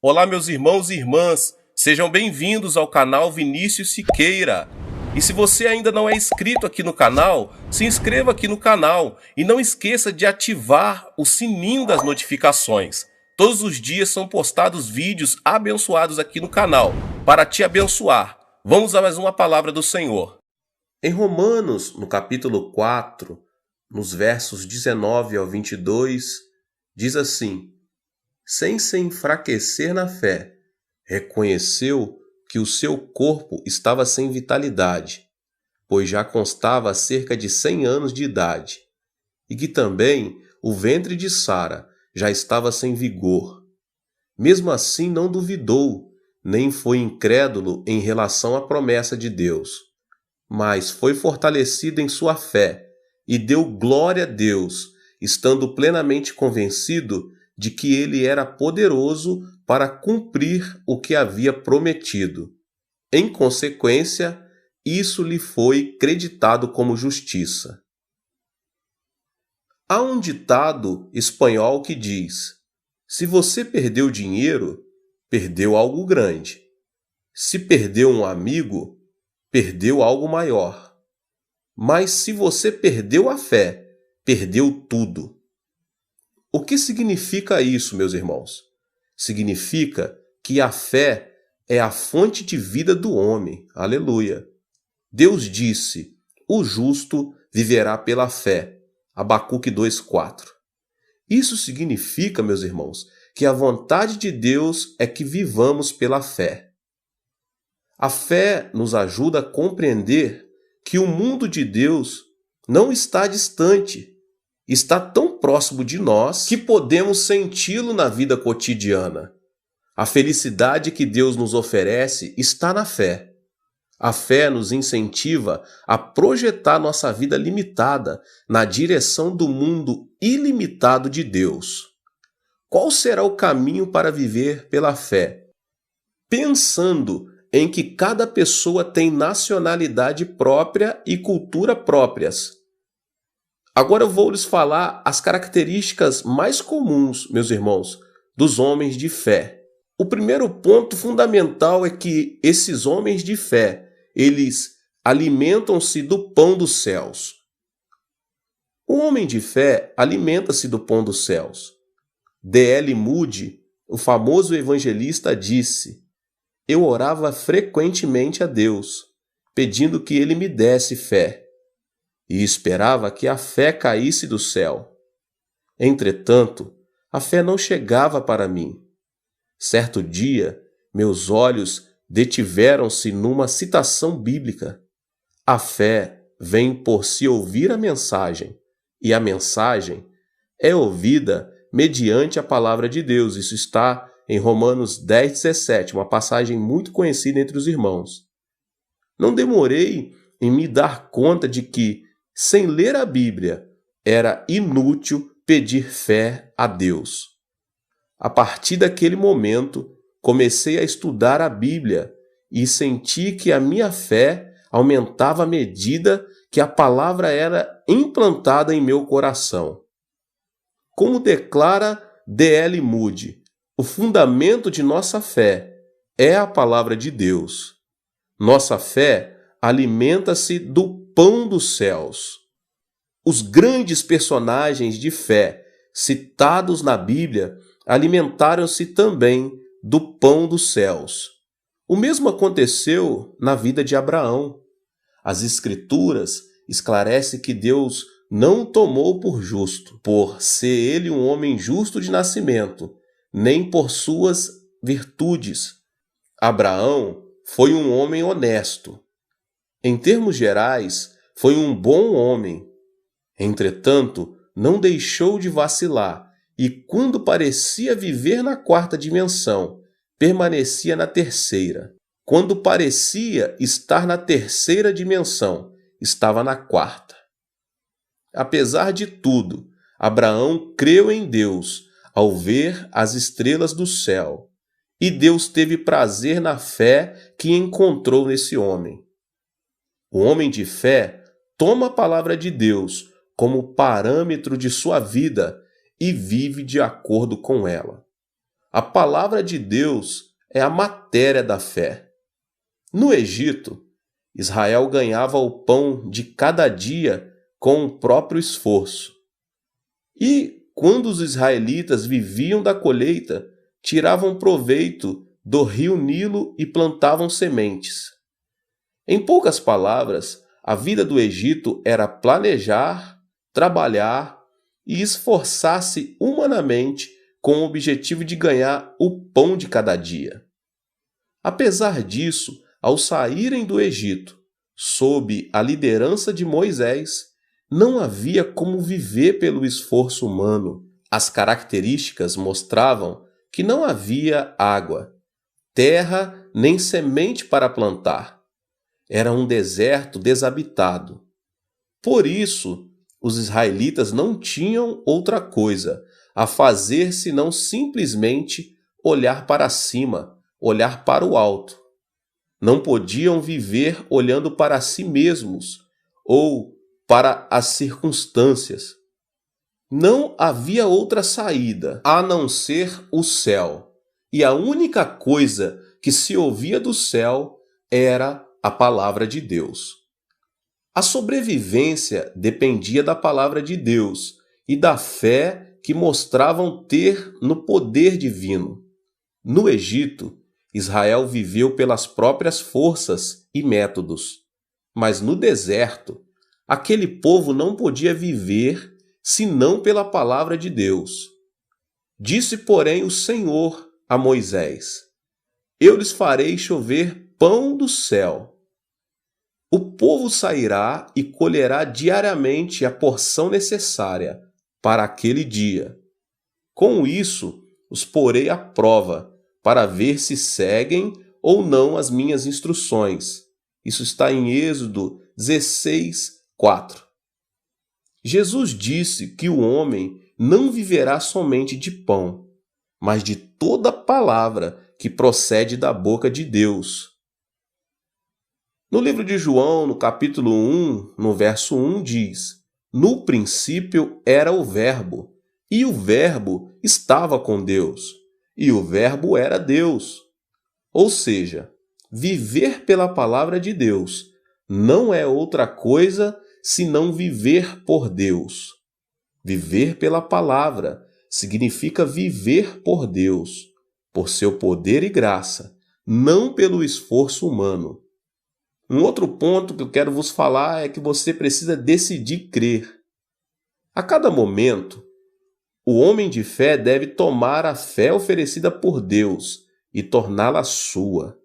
Olá, meus irmãos e irmãs, sejam bem-vindos ao canal Vinícius Siqueira. E se você ainda não é inscrito aqui no canal, se inscreva aqui no canal e não esqueça de ativar o sininho das notificações. Todos os dias são postados vídeos abençoados aqui no canal, para te abençoar. Vamos a mais uma palavra do Senhor. Em Romanos, no capítulo 4, nos versos 19 ao 22, diz assim: sem se enfraquecer na fé, reconheceu que o seu corpo estava sem vitalidade, pois já constava cerca de 100 anos de idade, e que também o ventre de Sara já estava sem vigor. Mesmo assim não duvidou, nem foi incrédulo em relação à promessa de Deus, mas foi fortalecido em sua fé e deu glória a Deus, estando plenamente convencido de que ele era poderoso para cumprir o que havia prometido. Em consequência, isso lhe foi creditado como justiça. Há um ditado espanhol que diz: se você perdeu dinheiro, perdeu algo grande. Se perdeu um amigo, perdeu algo maior. Mas se você perdeu a fé, perdeu tudo. O que significa isso, meus irmãos? Significa que a fé é a fonte de vida do homem. Aleluia! Deus disse: o justo viverá pela fé. Abacuque 2:4. Isso significa, meus irmãos, que a vontade de Deus é que vivamos pela fé. A fé nos ajuda a compreender que o mundo de Deus não está distante, está tão próximo de nós que podemos senti-lo na vida cotidiana. A felicidade que Deus nos oferece está na fé. A fé nos incentiva a projetar nossa vida limitada na direção do mundo ilimitado de Deus. Qual será o caminho para viver pela fé? Pensando em que cada pessoa tem nacionalidade própria e cultura próprias. Agora eu vou lhes falar as características mais comuns, meus irmãos, dos homens de fé. O primeiro ponto fundamental é que esses homens de fé, eles alimentam-se do pão dos céus. O homem de fé alimenta-se do pão dos céus. D.L. Moody, o famoso evangelista, disse: eu orava frequentemente a Deus, pedindo que ele me desse fé, e esperava que a fé caísse do céu. Entretanto, a fé não chegava para mim. Certo dia, meus olhos detiveram-se numa citação bíblica. A fé vem por se ouvir a mensagem, e a mensagem é ouvida mediante a palavra de Deus. Isso está em Romanos 10:17, uma passagem muito conhecida entre os irmãos. Não demorei em me dar conta de que, sem ler a Bíblia, era inútil pedir fé a Deus. A partir daquele momento, comecei a estudar a Bíblia e senti que a minha fé aumentava à medida que a palavra era implantada em meu coração. Como declara D.L. Moody, o fundamento de nossa fé é a palavra de Deus. Nossa fé alimenta-se do pão dos céus. Os grandes personagens de fé citados na Bíblia alimentaram-se também do pão dos céus. O mesmo aconteceu na vida de Abraão. As Escrituras esclarecem que Deus não o tomou por justo, por ser ele um homem justo de nascimento, nem por suas virtudes. Abraão foi um homem honesto. Em termos gerais, foi um bom homem. Entretanto, não deixou de vacilar e, quando parecia viver na quarta dimensão, permanecia na terceira. Quando parecia estar na terceira dimensão, estava na quarta. Apesar de tudo, Abraão creu em Deus ao ver as estrelas do céu, e Deus teve prazer na fé que encontrou nesse homem. O homem de fé toma a palavra de Deus como parâmetro de sua vida e vive de acordo com ela. A palavra de Deus é a matéria da fé. No Egito, Israel ganhava o pão de cada dia com o próprio esforço. E, quando os israelitas viviam da colheita, tiravam proveito do rio Nilo e plantavam sementes. Em poucas palavras, a vida do Egito era planejar, trabalhar e esforçar-se humanamente com o objetivo de ganhar o pão de cada dia. Apesar disso, ao saírem do Egito, sob a liderança de Moisés, não havia como viver pelo esforço humano. As características mostravam que não havia água, terra nem semente para plantar. Era um deserto desabitado. Por isso, os israelitas não tinham outra coisa a fazer senão simplesmente olhar para cima, olhar para o alto. Não podiam viver olhando para si mesmos ou para as circunstâncias. Não havia outra saída a não ser o céu, e a única coisa que se ouvia do céu era a palavra de Deus. A sobrevivência dependia da palavra de Deus e da fé que mostravam ter no poder divino. No Egito, Israel viveu pelas próprias forças e métodos, mas no deserto, aquele povo não podia viver senão pela palavra de Deus. Disse, porém, o Senhor a Moisés: Eu lhes farei chover pão do céu. O povo sairá e colherá diariamente a porção necessária para aquele dia. Com isso, os porei à prova, para ver se seguem ou não as minhas instruções. Isso está em Êxodo 16, 4. Jesus disse que o homem não viverá somente de pão, mas de toda palavra que procede da boca de Deus. No livro de João, no capítulo 1, no verso 1, diz: No princípio era o Verbo, e o Verbo estava com Deus, e o Verbo era Deus. Ou seja, viver pela palavra de Deus não é outra coisa senão viver por Deus. Viver pela palavra significa viver por Deus, por seu poder e graça, não pelo esforço humano. Um outro ponto que eu quero vos falar é que você precisa decidir crer. A cada momento, o homem de fé deve tomar a fé oferecida por Deus e torná-la sua.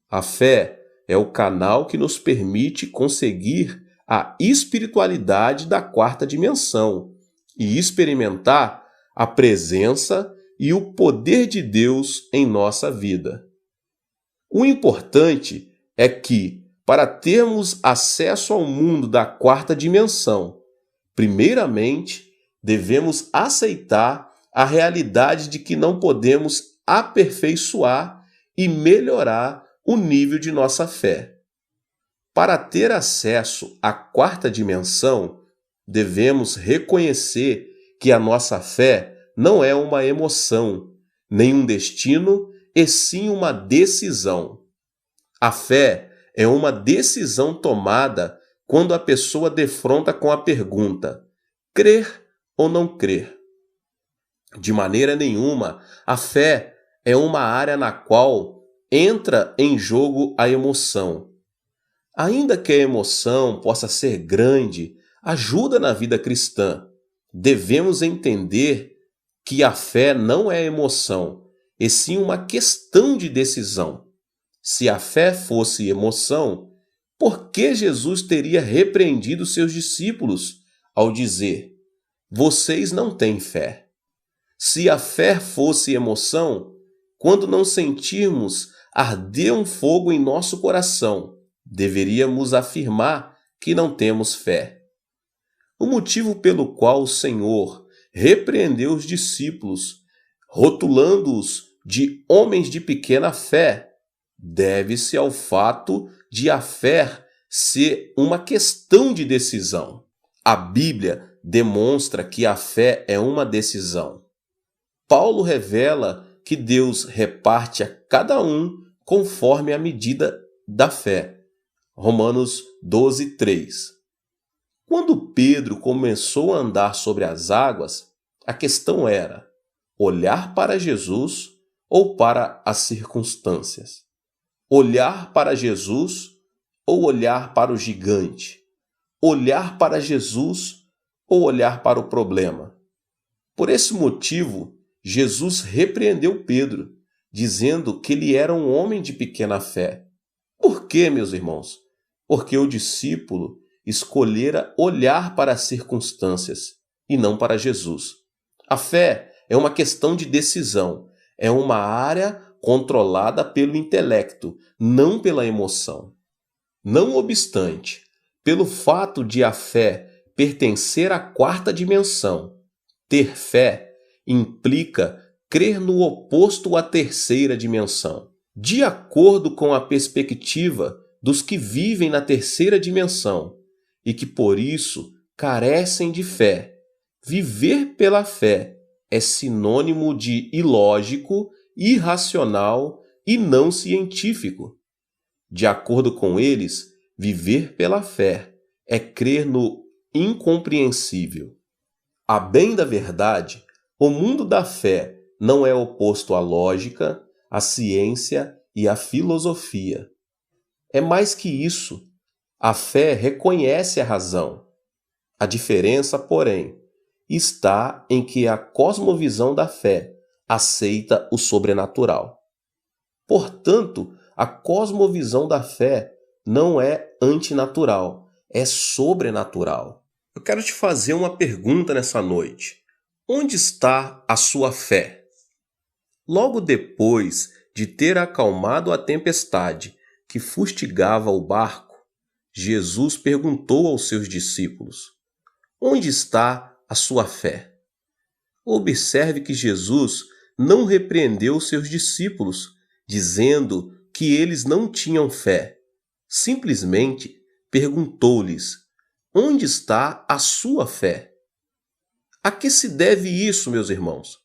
A fé é o canal que nos permite conseguir a espiritualidade da quarta dimensão e experimentar a presença e o poder de Deus em nossa vida. O importante é que, para termos acesso ao mundo da quarta dimensão, primeiramente, devemos aceitar a realidade de que não podemos aperfeiçoar e melhorar o nível de nossa fé. Para ter acesso à quarta dimensão, devemos reconhecer que a nossa fé não é uma emoção, nem um destino, e sim uma decisão. A fé é uma decisão tomada quando a pessoa defronta com a pergunta: crer ou não crer? De maneira nenhuma, a fé é uma área na qual entra em jogo a emoção. Ainda que a emoção possa ser grande, ajuda na vida cristã, devemos entender que a fé não é emoção, e sim uma questão de decisão. Se a fé fosse emoção, por que Jesus teria repreendido seus discípulos ao dizer: vocês não têm fé? Se a fé fosse emoção, quando não sentirmos arder um fogo em nosso coração, deveríamos afirmar que não temos fé. O motivo pelo qual o Senhor repreendeu os discípulos, rotulando-os de homens de pequena fé, deve-se ao fato de a fé ser uma questão de decisão. A Bíblia demonstra que a fé é uma decisão. Paulo revela que Deus reparte a cada um conforme a medida da fé. Romanos 12, 3. Quando Pedro começou a andar sobre as águas, a questão era olhar para Jesus ou para as circunstâncias? Olhar para Jesus ou olhar para o gigante? Olhar para Jesus ou olhar para o problema? Por esse motivo, Jesus repreendeu Pedro, dizendo que ele era um homem de pequena fé. Por quê, meus irmãos? Porque o discípulo escolhera olhar para as circunstâncias e não para Jesus. A fé é uma questão de decisão, é uma área controlada pelo intelecto, não pela emoção. Não obstante, pelo fato de a fé pertencer à quarta dimensão, ter fé implica crer no oposto à terceira dimensão. De acordo com a perspectiva dos que vivem na terceira dimensão e que por isso carecem de fé, viver pela fé é sinônimo de ilógico, irracional e não científico. De acordo com eles, viver pela fé é crer no incompreensível. A bem da verdade, o mundo da fé não é oposto à lógica, à ciência e à filosofia. É mais que isso. A fé reconhece a razão. A diferença, porém, está em que a cosmovisão da fé aceita o sobrenatural. Portanto, a cosmovisão da fé não é antinatural, é sobrenatural. Eu quero te fazer uma pergunta nessa noite. Onde está a sua fé? Logo depois de ter acalmado a tempestade que fustigava o barco, Jesus perguntou aos seus discípulos: onde está a sua fé? Observe que Jesus não repreendeu seus discípulos, dizendo que eles não tinham fé. Simplesmente perguntou-lhes: onde está a sua fé? A que se deve isso, meus irmãos?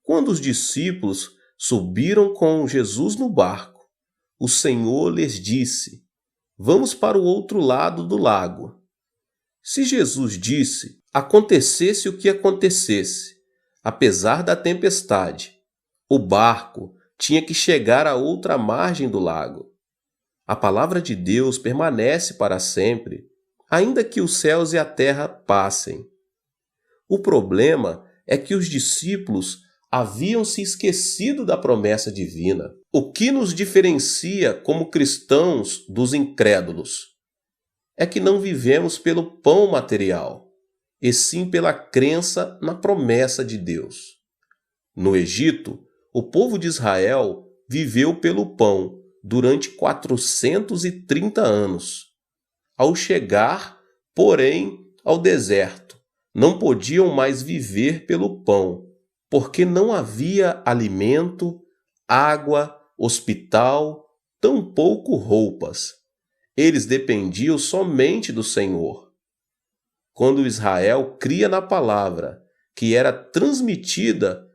Quando os discípulos subiram com Jesus no barco, o Senhor lhes disse: vamos para o outro lado do lago. Se Jesus disse, acontecesse o que acontecesse, apesar da tempestade, o barco tinha que chegar à outra margem do lago. A palavra de Deus permanece para sempre, ainda que os céus e a terra passem. O problema é que os discípulos haviam se esquecido da promessa divina. O que nos diferencia como cristãos dos incrédulos é que não vivemos pelo pão material, e sim pela crença na promessa de Deus. No Egito, o povo de Israel viveu pelo pão durante 430 anos. Ao chegar, porém, ao deserto, não podiam mais viver pelo pão, porque não havia alimento, água, hospital, tampouco roupas. Eles dependiam somente do Senhor. Quando Israel cria na palavra, que era transmitida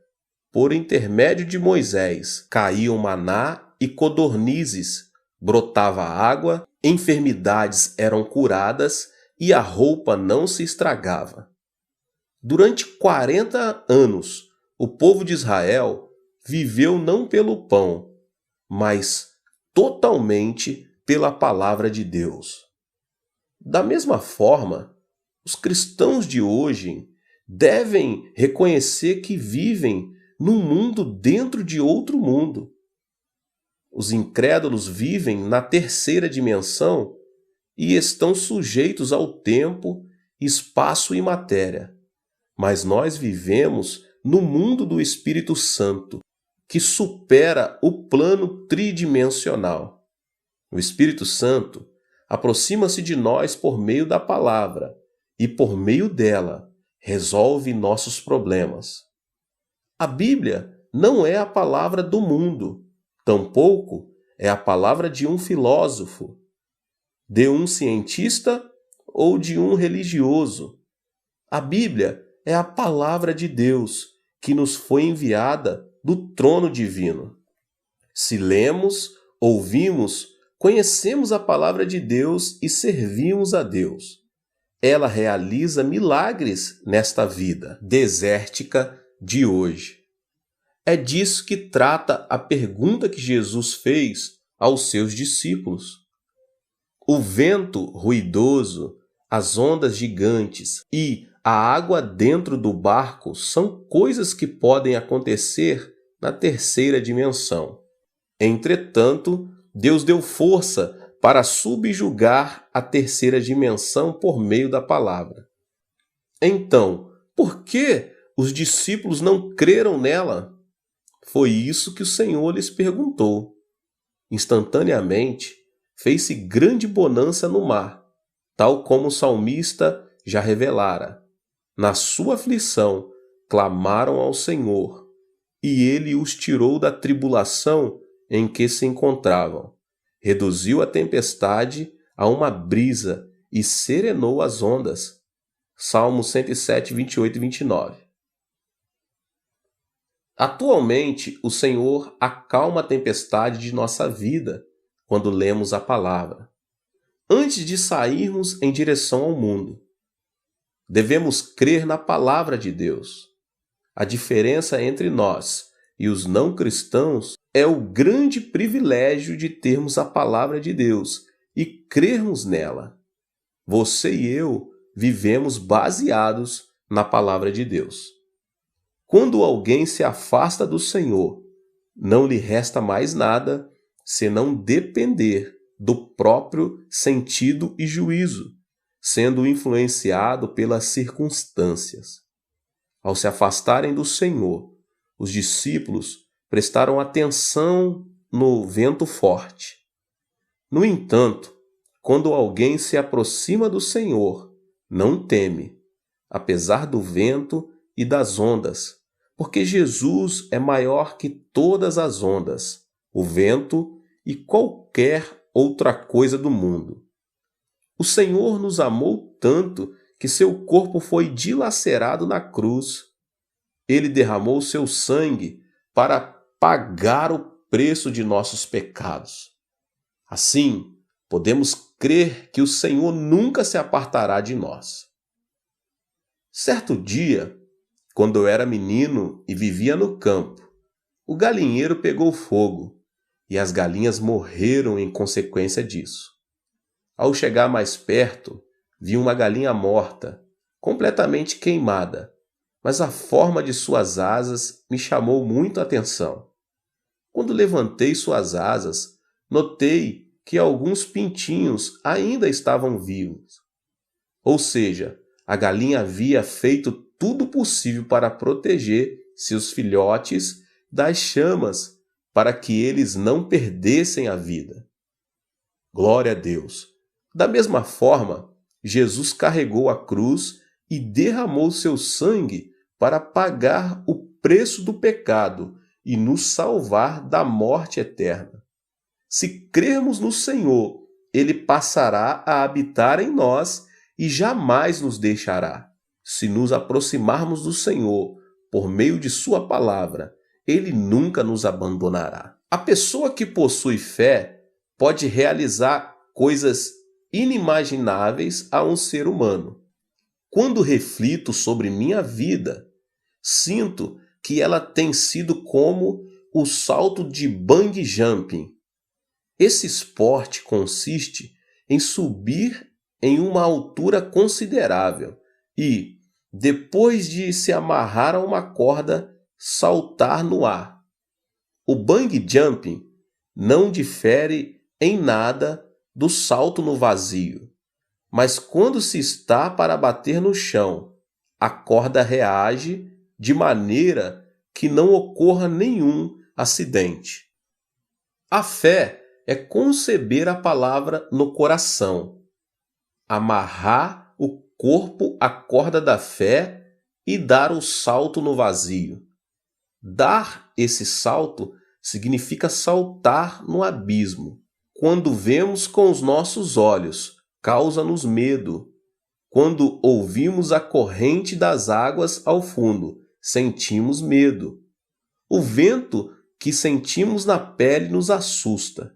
por intermédio de Moisés, caíam maná e codornizes, brotava água, enfermidades eram curadas e a roupa não se estragava. Durante 40 anos, o povo de Israel viveu não pelo pão, mas totalmente pela palavra de Deus. Da mesma forma, os cristãos de hoje devem reconhecer que vivem num mundo dentro de outro mundo. Os incrédulos vivem na terceira dimensão e estão sujeitos ao tempo, espaço e matéria. Mas nós vivemos no mundo do Espírito Santo, que supera o plano tridimensional. O Espírito Santo aproxima-se de nós por meio da palavra e, por meio dela, resolve nossos problemas. A Bíblia não é a palavra do mundo, tampouco é a palavra de um filósofo, de um cientista ou de um religioso. A Bíblia é a palavra de Deus que nos foi enviada do trono divino. Se lemos, ouvimos, conhecemos a palavra de Deus e servimos a Deus. Ela realiza milagres nesta vida desértica de hoje. É disso que trata a pergunta que Jesus fez aos seus discípulos. O vento ruidoso, as ondas gigantes e a água dentro do barco são coisas que podem acontecer na terceira dimensão. Entretanto, Deus deu força para subjugar a terceira dimensão por meio da palavra. Então, por que os discípulos não creram nela? Foi isso que o Senhor lhes perguntou. Instantaneamente, fez-se grande bonança no mar, tal como o salmista já revelara. Na sua aflição, clamaram ao Senhor, e ele os tirou da tribulação em que se encontravam. Reduziu a tempestade a uma brisa e serenou as ondas. Salmo 107, 28 e 29. Atualmente, o Senhor acalma a tempestade de nossa vida quando lemos a palavra. Antes de sairmos em direção ao mundo, devemos crer na palavra de Deus. A diferença entre nós e os não cristãos é o grande privilégio de termos a palavra de Deus e crermos nela. Você e eu vivemos baseados na palavra de Deus. Quando alguém se afasta do Senhor, não lhe resta mais nada senão depender do próprio sentido e juízo, sendo influenciado pelas circunstâncias. Ao se afastarem do Senhor, os discípulos prestaram atenção no vento forte. No entanto, quando alguém se aproxima do Senhor, não teme, apesar do vento e das ondas, porque Jesus é maior que todas as ondas, o vento e qualquer outra coisa do mundo. O Senhor nos amou tanto que seu corpo foi dilacerado na cruz. Ele derramou seu sangue para pagar o preço de nossos pecados. Assim, podemos crer que o Senhor nunca se apartará de nós. Certo dia, quando eu era menino e vivia no campo, o galinheiro pegou fogo e as galinhas morreram em consequência disso. Ao chegar mais perto, vi uma galinha morta, completamente queimada, mas a forma de suas asas me chamou muito a atenção. Quando levantei suas asas, notei que alguns pintinhos ainda estavam vivos. Ou seja, a galinha havia feito tudo possível para proteger seus filhotes das chamas, para que eles não perdessem a vida. Glória a Deus! Da mesma forma, Jesus carregou a cruz e derramou seu sangue para pagar o preço do pecado e nos salvar da morte eterna. Se crermos no Senhor, Ele passará a habitar em nós e jamais nos deixará. Se nos aproximarmos do Senhor por meio de sua palavra, Ele nunca nos abandonará. A pessoa que possui fé pode realizar coisas inimagináveis a um ser humano. Quando reflito sobre minha vida, sinto que ela tem sido como o salto de bungee jumping. Esse esporte consiste em subir em uma altura considerável e, depois de se amarrar a uma corda, saltar no ar. O bungee jumping não difere em nada do salto no vazio, mas quando se está para bater no chão, a corda reage de maneira que não ocorra nenhum acidente. A fé é conceber a palavra no coração, amarrar o corpo à corda da fé e dar o salto no vazio. Dar esse salto significa saltar no abismo. Quando vemos com os nossos olhos, causa-nos medo. Quando ouvimos a corrente das águas ao fundo, sentimos medo. O vento que sentimos na pele nos assusta.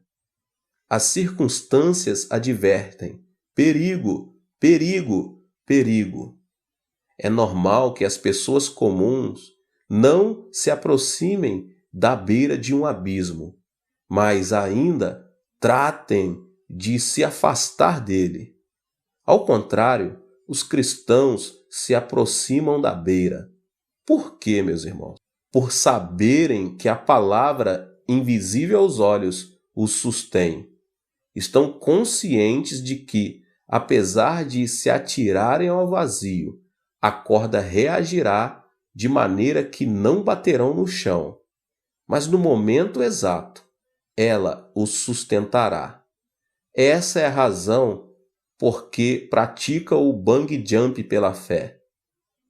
As circunstâncias advertem: perigo, perigo, perigo. É normal que as pessoas comuns não se aproximem da beira de um abismo, mas ainda tratem de se afastar dele. Ao contrário, os cristãos se aproximam da beira. Por quê, meus irmãos? Por saberem que a palavra invisível aos olhos os sustém. Estão conscientes de que, apesar de se atirarem ao vazio, a corda reagirá de maneira que não baterão no chão, mas no momento exato, ela os sustentará. Essa é a razão por que pratica o bungee jump pela fé.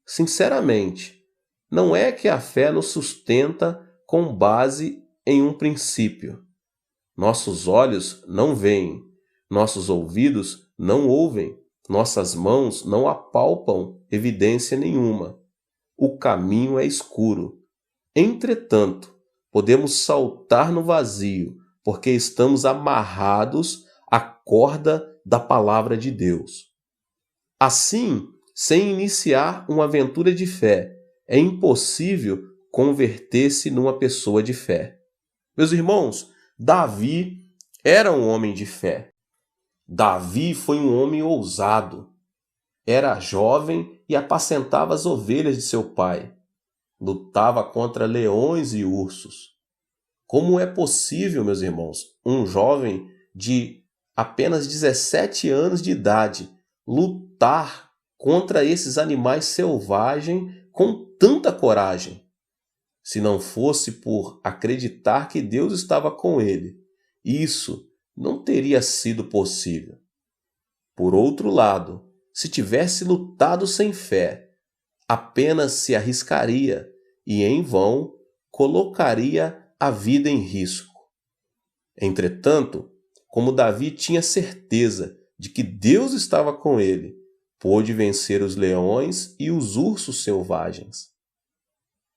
Sinceramente, não é que a fé nos sustenta com base em um princípio. Nossos olhos não veem, nossos ouvidos não ouvem, nossas mãos não apalpam evidência nenhuma. O caminho é escuro. Entretanto, podemos saltar no vazio, porque estamos amarrados à corda da palavra de Deus. Assim, sem iniciar uma aventura de fé, é impossível converter-se numa pessoa de fé. Meus irmãos, Davi era um homem de fé. Davi foi um homem ousado. Era jovem e apacentava as ovelhas de seu pai. Lutava contra leões e ursos. Como é possível, meus irmãos, um jovem de apenas 17 anos de idade lutar contra esses animais selvagens com tanta coragem? Se não fosse por acreditar que Deus estava com ele, isso não teria sido possível. Por outro lado, se tivesse lutado sem fé, apenas se arriscaria e, em vão, colocaria a vida em risco. Entretanto, como Davi tinha certeza de que Deus estava com ele, pôde vencer os leões e os ursos selvagens.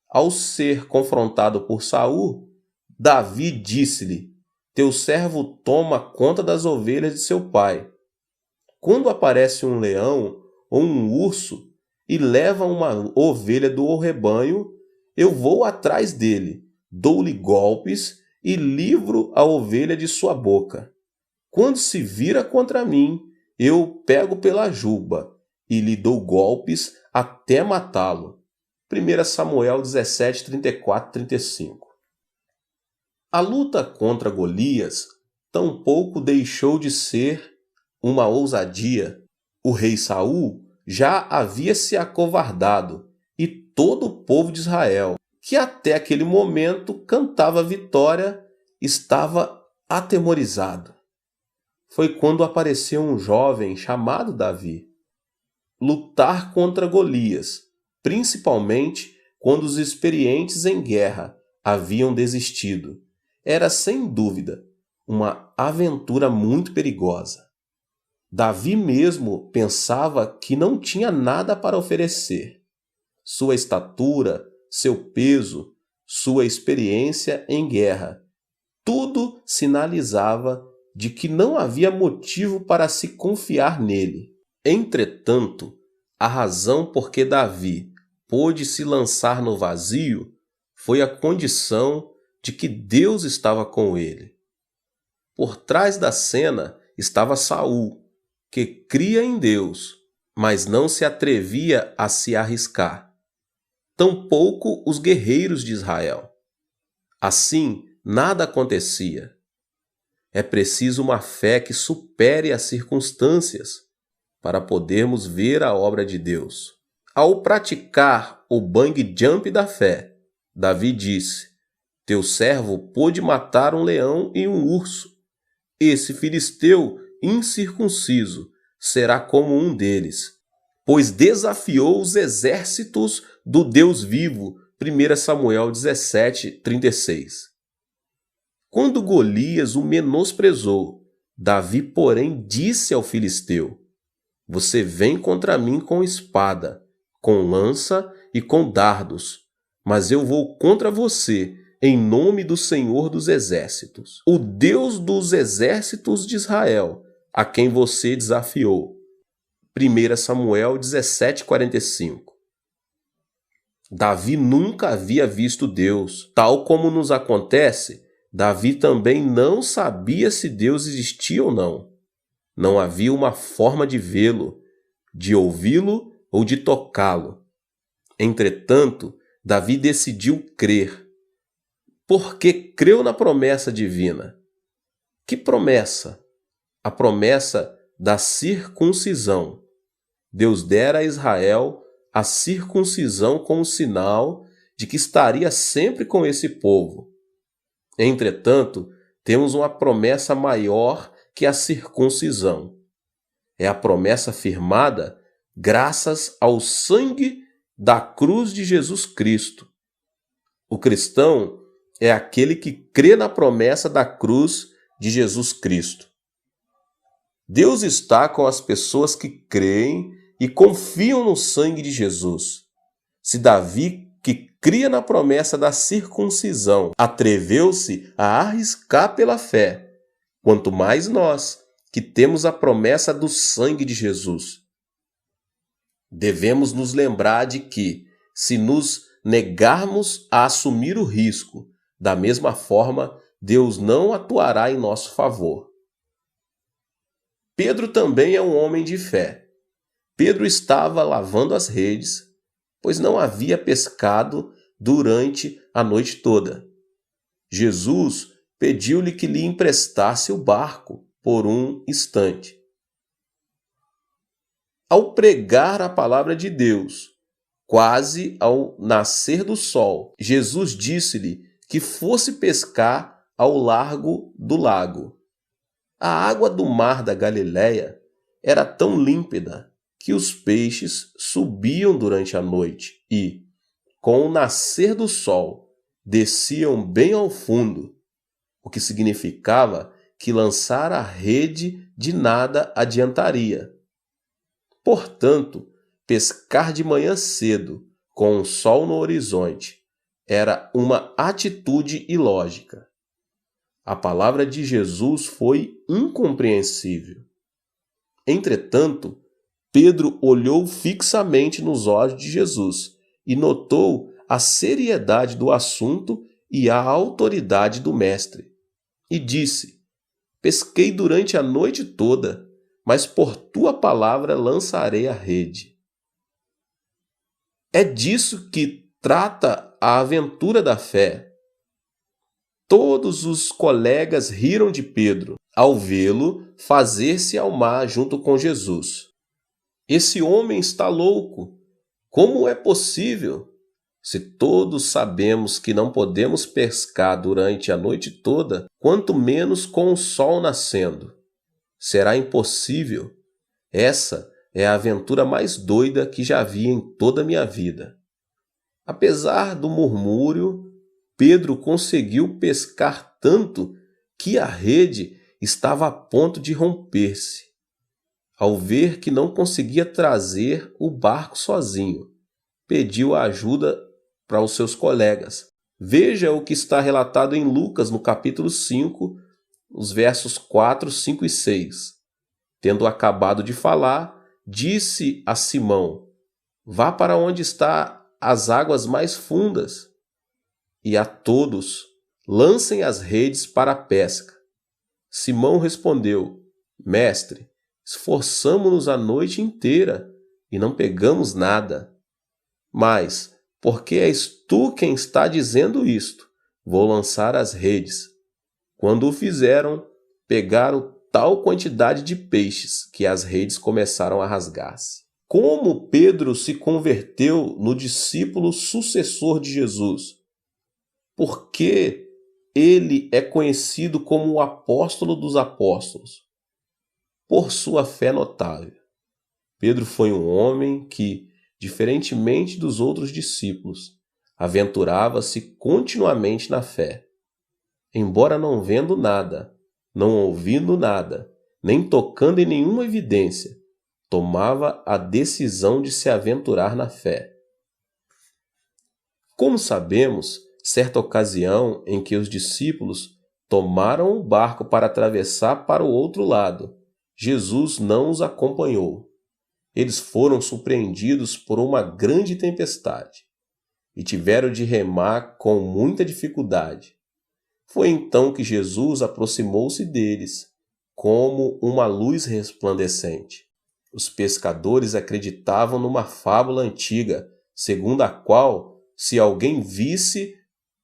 Ao ser confrontado por Saul, Davi disse-lhe: teu servo toma conta das ovelhas de seu pai. Quando aparece um leão ou um urso e leva uma ovelha do rebanho, eu vou atrás dele, dou-lhe golpes e livro a ovelha de sua boca. Quando se vira contra mim, eu pego pela juba e lhe dou golpes até matá-lo. 1 Samuel 17, 34, 35. A luta contra Golias tampouco deixou de ser uma ousadia. O rei Saul já havia se acovardado e todo o povo de Israel, que até aquele momento cantava vitória, estava atemorizado. Foi quando apareceu um jovem chamado Davi. Lutar contra Golias, principalmente quando os experientes em guerra haviam desistido, era sem dúvida uma aventura muito perigosa. Davi mesmo pensava que não tinha nada para oferecer. Sua estatura, seu peso, sua experiência em guerra, tudo sinalizava de que não havia motivo para se confiar nele. Entretanto, a razão por que Davi pôde se lançar no vazio foi a condição de que Deus estava com ele. Por trás da cena estava Saul, que cria em Deus, mas não se atrevia a se arriscar. Tampouco os guerreiros de Israel. Assim, nada acontecia. É preciso uma fé que supere as circunstâncias para podermos ver a obra de Deus. Ao praticar o bungee jump da fé, Davi disse: teu servo pôde matar um leão e um urso. Esse filisteu incircunciso será como um deles, pois desafiou os exércitos do Deus vivo. 1 Samuel 17, 36. Quando Golias o menosprezou, Davi, porém, disse ao filisteu: você vem contra mim com espada, com lança e com dardos, mas eu vou contra você em nome do Senhor dos Exércitos, o Deus dos exércitos de Israel, a quem você desafiou. 1 Samuel 17:45. Davi nunca havia visto Deus. Tal como nos acontece, Davi também não sabia se Deus existia ou não. Não havia uma forma de vê-lo, de ouvi-lo ou de tocá-lo. Entretanto, Davi decidiu crer, porque creu na promessa divina. Que promessa? A promessa da circuncisão. Deus dera a Israel a circuncisão como sinal de que estaria sempre com esse povo. Entretanto, temos uma promessa maior que a circuncisão. É a promessa firmada graças ao sangue da cruz de Jesus Cristo. O cristão é aquele que crê na promessa da cruz de Jesus Cristo. Deus está com as pessoas que creem e confiam no sangue de Jesus. Se Davi, que cria na promessa da circuncisão, atreveu-se a arriscar pela fé, quanto mais nós, que temos a promessa do sangue de Jesus. Devemos nos lembrar de que, se nos negarmos a assumir o risco, da mesma forma, Deus não atuará em nosso favor. Pedro também é um homem de fé. Pedro estava lavando as redes, pois não havia pescado durante a noite toda. Jesus pediu-lhe que lhe emprestasse o barco por um instante. Ao pregar a palavra de Deus, quase ao nascer do sol, Jesus disse-lhe que fosse pescar ao largo do lago. A água do mar da Galileia era tão límpida que os peixes subiam durante a noite e, com o nascer do sol, desciam bem ao fundo, o que significava que lançar a rede de nada adiantaria. Portanto, pescar de manhã cedo, com o sol no horizonte, era uma atitude ilógica. A palavra de Jesus foi incompreensível. Entretanto, Pedro olhou fixamente nos olhos de Jesus e notou a seriedade do assunto e a autoridade do mestre. E disse: pesquei durante a noite toda, mas por tua palavra lançarei a rede. É disso que trata a aventura da fé. Todos os colegas riram de Pedro ao vê-lo fazer-se ao mar junto com Jesus. Esse homem está louco. Como é possível? Se todos sabemos que não podemos pescar durante a noite toda, quanto menos com o sol nascendo. Será impossível. Essa é a aventura mais doida que já vi em toda a minha vida. Apesar do murmúrio, Pedro conseguiu pescar tanto que a rede estava a ponto de romper-se. Ao ver que não conseguia trazer o barco sozinho, pediu ajuda para os seus colegas. Veja o que está relatado em Lucas, no capítulo 5, os versos 4, 5 e 6. Tendo acabado de falar, disse a Simão: vá para onde estão as águas mais fundas, e a todos lancem as redes para a pesca. Simão respondeu: mestre, esforçamo-nos a noite inteira e não pegamos nada. Mas, porque és tu quem está dizendo isto, vou lançar as redes. Quando o fizeram, pegaram tal quantidade de peixes que as redes começaram a rasgar-se. Como Pedro se converteu no discípulo sucessor de Jesus? Porque ele é conhecido como o apóstolo dos apóstolos? Por sua fé notável. Pedro foi um homem que, diferentemente dos outros discípulos, aventurava-se continuamente na fé. Embora não vendo nada, não ouvindo nada, nem tocando em nenhuma evidência, tomava a decisão de se aventurar na fé. Como sabemos, certa ocasião em que os discípulos tomaram o barco para atravessar para o outro lado, Jesus não os acompanhou. Eles foram surpreendidos por uma grande tempestade e tiveram de remar com muita dificuldade. Foi então que Jesus aproximou-se deles, como uma luz resplandecente. Os pescadores acreditavam numa fábula antiga, segundo a qual, se alguém visse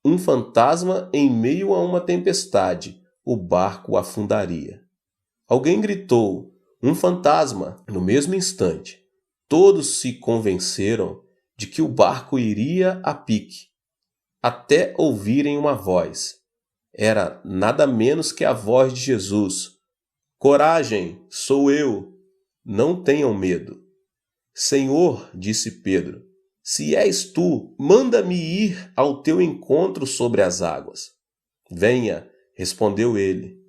um fantasma em meio a uma tempestade, o barco afundaria. Alguém gritou: "Um fantasma!" No mesmo instante, todos se convenceram de que o barco iria a pique, até ouvirem uma voz. Era nada menos que a voz de Jesus: "Coragem, sou eu, não tenham medo." "Senhor", disse Pedro, "se és tu, manda-me ir ao teu encontro sobre as águas." "Venha", respondeu ele.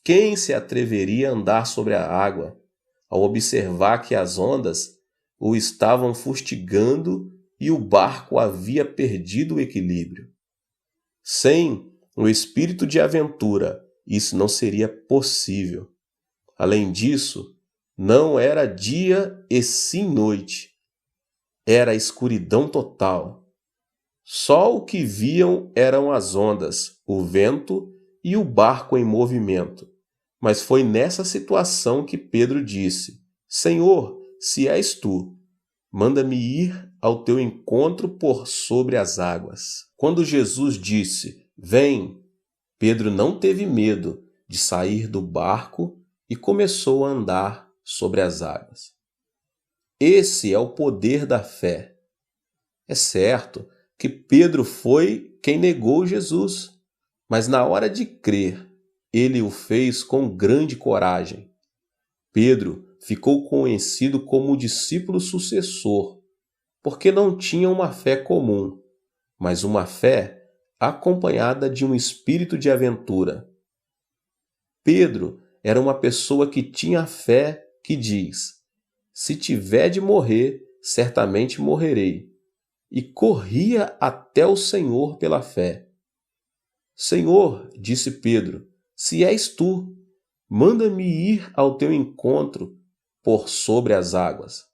Quem se atreveria a andar sobre a água, ao observar que as ondas o estavam fustigando e o barco havia perdido o equilíbrio? Sem o espírito de aventura, isso não seria possível. Além disso, não era dia e sim noite. Era escuridão total. Só o que viam eram as ondas, o vento e o barco em movimento. Mas foi nessa situação que Pedro disse: "Senhor, se és tu, manda-me ir ao teu encontro por sobre as águas." Quando Jesus disse: "Vem", Pedro não teve medo de sair do barco e começou a andar sobre as águas. Esse é o poder da fé. É certo que Pedro foi quem negou Jesus, mas na hora de crer, ele o fez com grande coragem. Pedro ficou conhecido como o discípulo sucessor, porque não tinha uma fé comum, mas uma fé acompanhada de um espírito de aventura. Pedro era uma pessoa que tinha a fé que diz: "Se tiver de morrer, certamente morrerei." E corria até o Senhor pela fé. "Senhor", disse Pedro, "se és tu, manda-me ir ao teu encontro por sobre as águas."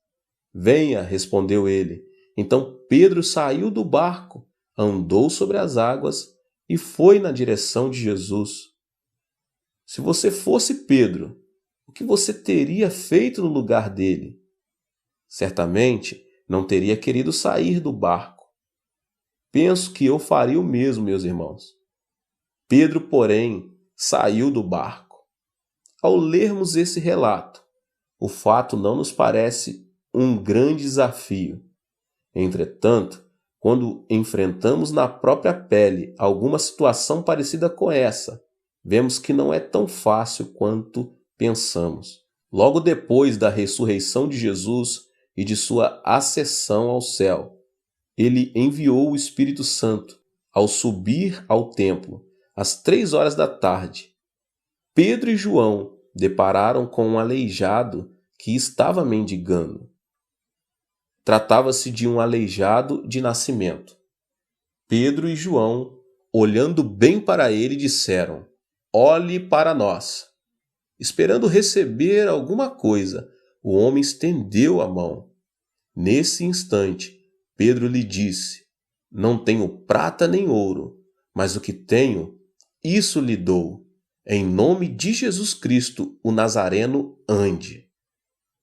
"Venha", respondeu ele. Então Pedro saiu do barco, andou sobre as águas e foi na direção de Jesus. Se você fosse Pedro, o que você teria feito no lugar dele? Certamente não teria querido sair do barco. Penso que eu faria o mesmo, meus irmãos. Pedro, porém, saiu do barco. Ao lermos esse relato, o fato não nos parece um grande desafio. Entretanto, quando enfrentamos na própria pele alguma situação parecida com essa, vemos que não é tão fácil quanto pensamos. Logo depois da ressurreição de Jesus e de sua ascensão ao céu, ele enviou o Espírito Santo ao subir ao templo, às 3 horas da tarde. Pedro e João depararam com um aleijado que estava mendigando. Tratava-se de um aleijado de nascimento. Pedro e João, olhando bem para ele, disseram: "Olhe para nós." Esperando receber alguma coisa, o homem estendeu a mão. Nesse instante, Pedro lhe disse: "Não tenho prata nem ouro, mas o que tenho, isso lhe dou. Em nome de Jesus Cristo, o Nazareno, ande."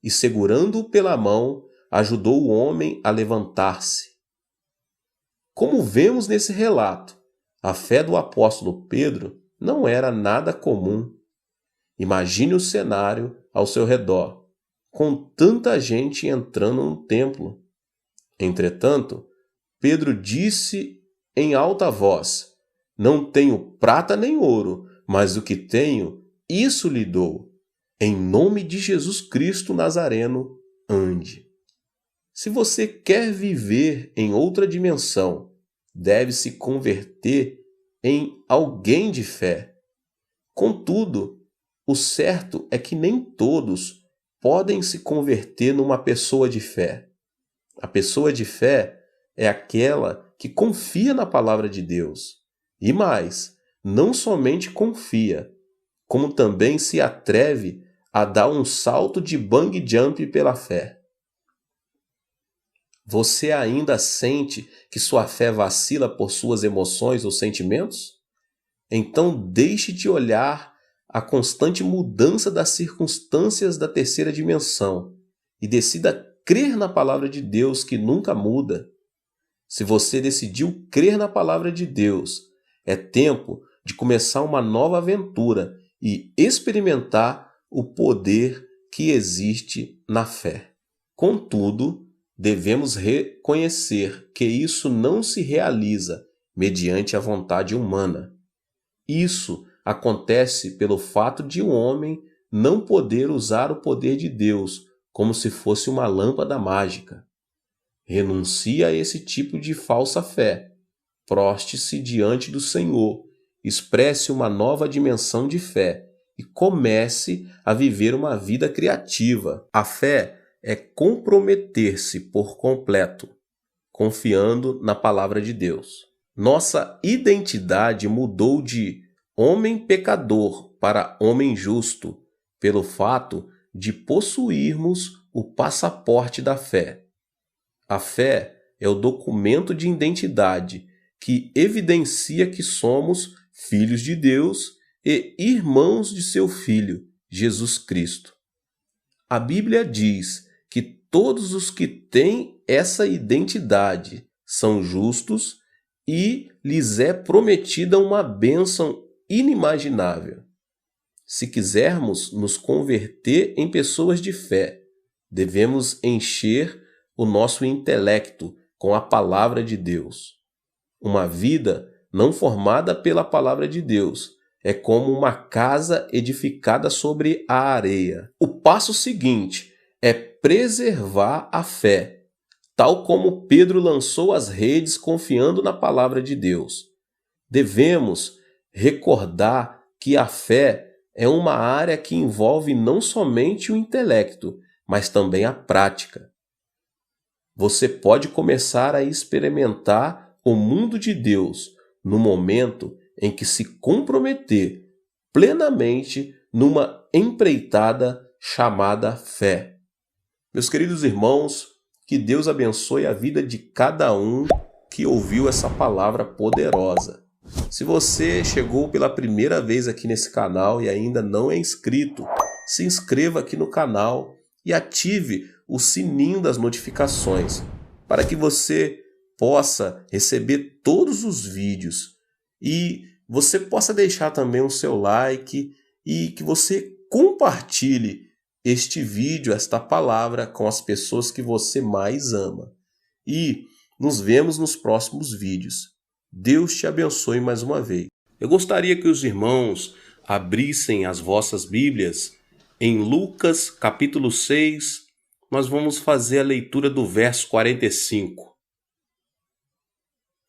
E segurando-o pela mão, ajudou o homem a levantar-se. Como vemos nesse relato, a fé do apóstolo Pedro não era nada comum. Imagine o cenário ao seu redor, com tanta gente entrando no templo. Entretanto, Pedro disse em alta voz: "Não tenho prata nem ouro, mas o que tenho, isso lhe dou. Em nome de Jesus Cristo Nazareno, ande." Se você quer viver em outra dimensão, deve se converter em alguém de fé. Contudo, o certo é que nem todos podem se converter numa pessoa de fé. A pessoa de fé é aquela que confia na palavra de Deus. E mais, não somente confia, como também se atreve a dar um salto de bungee jump pela fé. Você ainda sente que sua fé vacila por suas emoções ou sentimentos? Então deixe de olhar a constante mudança das circunstâncias da terceira dimensão e decida crer na palavra de Deus que nunca muda. Se você decidiu crer na palavra de Deus, é tempo de começar uma nova aventura e experimentar o poder que existe na fé. Contudo, devemos reconhecer que isso não se realiza mediante a vontade humana. Isso acontece pelo fato de um homem não poder usar o poder de Deus como se fosse uma lâmpada mágica. Renuncie a esse tipo de falsa fé. Proste-se diante do Senhor, expresse uma nova dimensão de fé e comece a viver uma vida criativa. A fé é comprometer-se por completo, confiando na palavra de Deus. Nossa identidade mudou de homem pecador para homem justo, pelo fato de possuirmos o passaporte da fé. A fé é o documento de identidade que evidencia que somos filhos de Deus e irmãos de seu Filho, Jesus Cristo. A Bíblia diz que todos os que têm essa identidade são justos e lhes é prometida uma bênção inimaginável. Se quisermos nos converter em pessoas de fé, devemos encher o nosso intelecto com a palavra de Deus. Uma vida não formada pela palavra de Deus é como uma casa edificada sobre a areia. O passo seguinte é preservar a fé, tal como Pedro lançou as redes confiando na palavra de Deus. Devemos recordar que a fé é uma área que envolve não somente o intelecto, mas também a prática. Você pode começar a experimentar o mundo de Deus no momento em que se comprometer plenamente numa empreitada chamada fé. Meus queridos irmãos, que Deus abençoe a vida de cada um que ouviu essa palavra poderosa. Se você chegou pela primeira vez aqui nesse canal e ainda não é inscrito, se inscreva aqui no canal e ative o sininho das notificações para que você possa receber todos os vídeos e você possa deixar também o seu like e que você compartilhe este vídeo, esta palavra com as pessoas que você mais ama. E nos vemos nos próximos vídeos. Deus te abençoe mais uma vez. Eu gostaria que os irmãos abrissem as vossas Bíblias em Lucas capítulo 6. Nós vamos fazer a leitura do verso 45,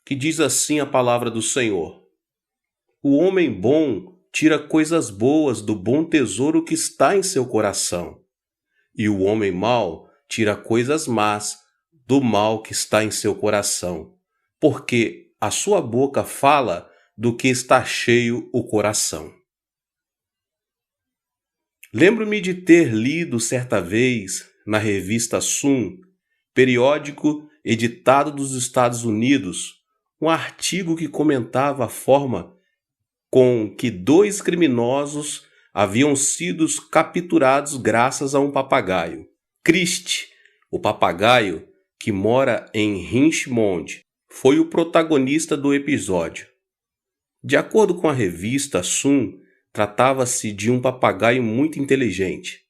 que diz assim a palavra do Senhor: O homem bom tira coisas boas do bom tesouro que está em seu coração, e o homem mau tira coisas más do mal que está em seu coração, porque a sua boca fala do que está cheio o coração. Lembro-me de ter lido certa vez na revista Sun, periódico editado dos Estados Unidos, um artigo que comentava a forma com que 2 criminosos haviam sido capturados graças a um papagaio. Christie, o papagaio que mora em Richmond, foi o protagonista do episódio. De acordo com a revista Sun, tratava-se de um papagaio muito inteligente.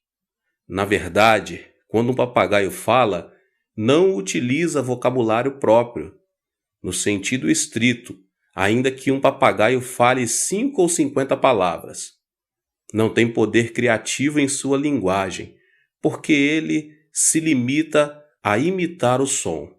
Na verdade, quando um papagaio fala, não utiliza vocabulário próprio, no sentido estrito, ainda que um papagaio fale 5 ou 50 palavras. Não tem poder criativo em sua linguagem, porque ele se limita a imitar o som.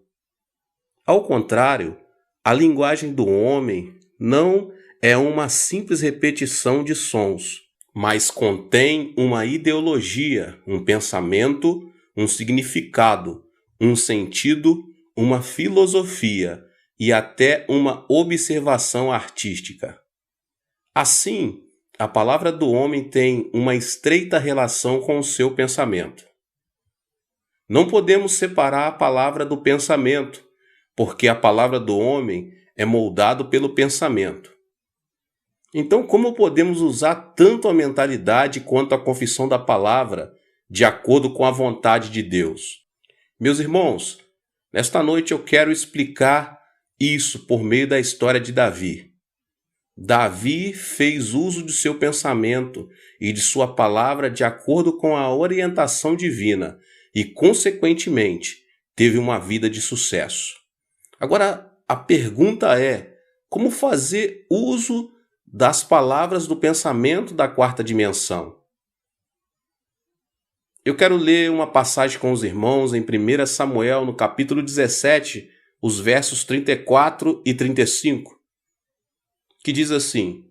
Ao contrário, a linguagem do homem não é uma simples repetição de sons, mas contém uma ideologia, um pensamento, um significado, um sentido, uma filosofia e até uma observação artística. Assim, a palavra do homem tem uma estreita relação com o seu pensamento. Não podemos separar a palavra do pensamento, porque a palavra do homem é moldado pelo pensamento. Então, como podemos usar tanto a mentalidade quanto a confissão da palavra de acordo com a vontade de Deus? Meus irmãos, nesta noite eu quero explicar isso por meio da história de Davi. Davi fez uso de seu pensamento e de sua palavra de acordo com a orientação divina e, consequentemente, teve uma vida de sucesso. Agora, a pergunta é: como fazer uso das palavras do pensamento da quarta dimensão? Eu quero ler uma passagem com os irmãos em 1 Samuel, no capítulo 17, os versos 34 e 35, que diz assim: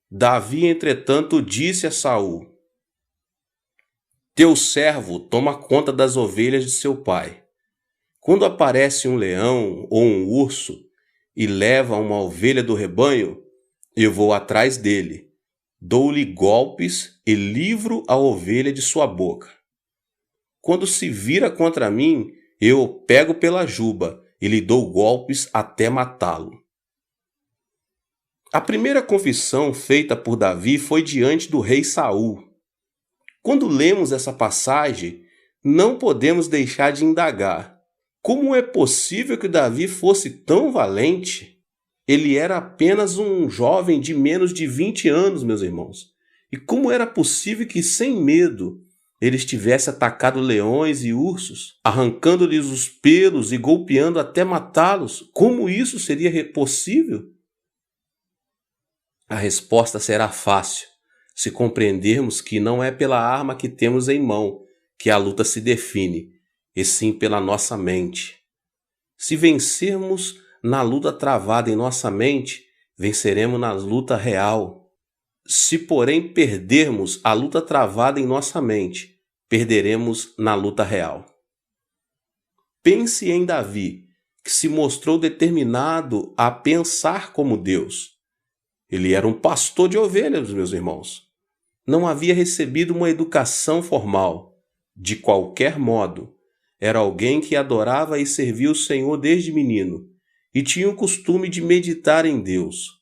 Davi, entretanto, disse a Saul: Teu servo toma conta das ovelhas de seu pai. Quando aparece um leão ou um urso e leva uma ovelha do rebanho, eu vou atrás dele, dou-lhe golpes e livro a ovelha de sua boca. Quando se vira contra mim, eu o pego pela juba e lhe dou golpes até matá-lo. A primeira confissão feita por Davi foi diante do rei Saul. Quando lemos essa passagem, não podemos deixar de indagar: como é possível que Davi fosse tão valente? Ele era apenas um jovem de menos de 20 anos, meus irmãos. E como era possível que, sem medo, ele estivesse atacado leões e ursos, arrancando-lhes os pelos e golpeando até matá-los? Como isso seria possível? A resposta será fácil, se compreendermos que não é pela arma que temos em mão que a luta se define, e sim pela nossa mente. Se vencermos na luta travada em nossa mente, venceremos na luta real. Se, porém, perdermos a luta travada em nossa mente, perderemos na luta real. Pense em Davi, que se mostrou determinado a pensar como Deus. Ele era um pastor de ovelhas, meus irmãos. Não havia recebido uma educação formal. De qualquer modo, era alguém que adorava e servia o Senhor desde menino, e tinha o costume de meditar em Deus.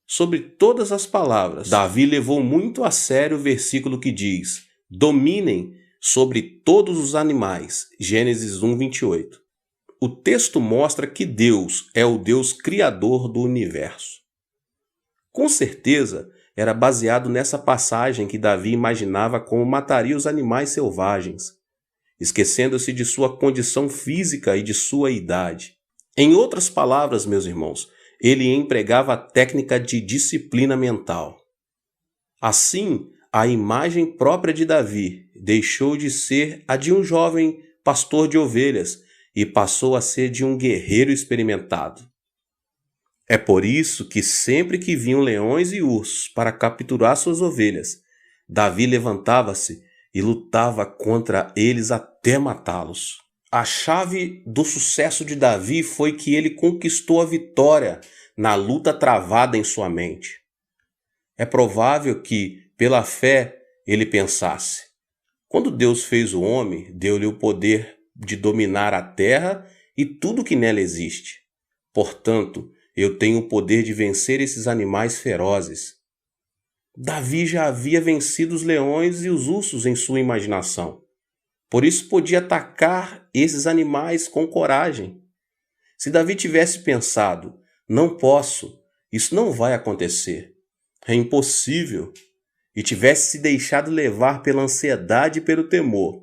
Sobre todas as palavras, Davi levou muito a sério o versículo que diz: dominem sobre todos os animais. Gênesis 1, 28. O texto mostra que Deus é o Deus criador do universo. Com certeza, era baseado nessa passagem que Davi imaginava como mataria os animais selvagens, esquecendo-se de sua condição física e de sua idade. Em outras palavras, meus irmãos, ele empregava a técnica de disciplina mental. Assim, a imagem própria de Davi deixou de ser a de um jovem pastor de ovelhas e passou a ser de um guerreiro experimentado. É por isso que sempre que vinham leões e ursos para capturar suas ovelhas, Davi levantava-se e lutava contra eles até matá-los. A chave do sucesso de Davi foi que ele conquistou a vitória na luta travada em sua mente. É provável que, pela fé, ele pensasse: quando Deus fez o homem, deu-lhe o poder de dominar a terra e tudo que nela existe. Portanto, eu tenho o poder de vencer esses animais ferozes. Davi já havia vencido os leões e os ursos em sua imaginação. Por isso podia atacar esses animais com coragem. Se Davi tivesse pensado: não posso, isso não vai acontecer, é impossível, e tivesse se deixado levar pela ansiedade e pelo temor,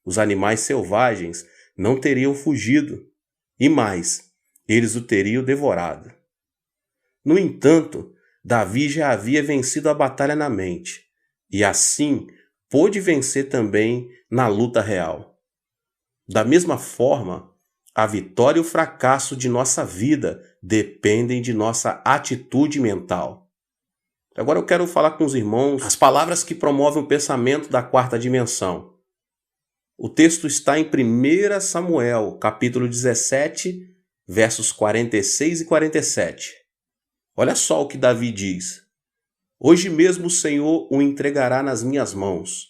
os animais selvagens não teriam fugido, e mais, eles o teriam devorado. No entanto, Davi já havia vencido a batalha na mente, e assim pôde vencer também na luta real. Da mesma forma, a vitória e o fracasso de nossa vida dependem de nossa atitude mental. Agora eu quero falar com os irmãos as palavras que promovem o pensamento da quarta dimensão. O texto está em 1 Samuel, capítulo 17, versos 46 e 47. Olha só o que Davi diz. Hoje mesmo o Senhor o entregará nas minhas mãos.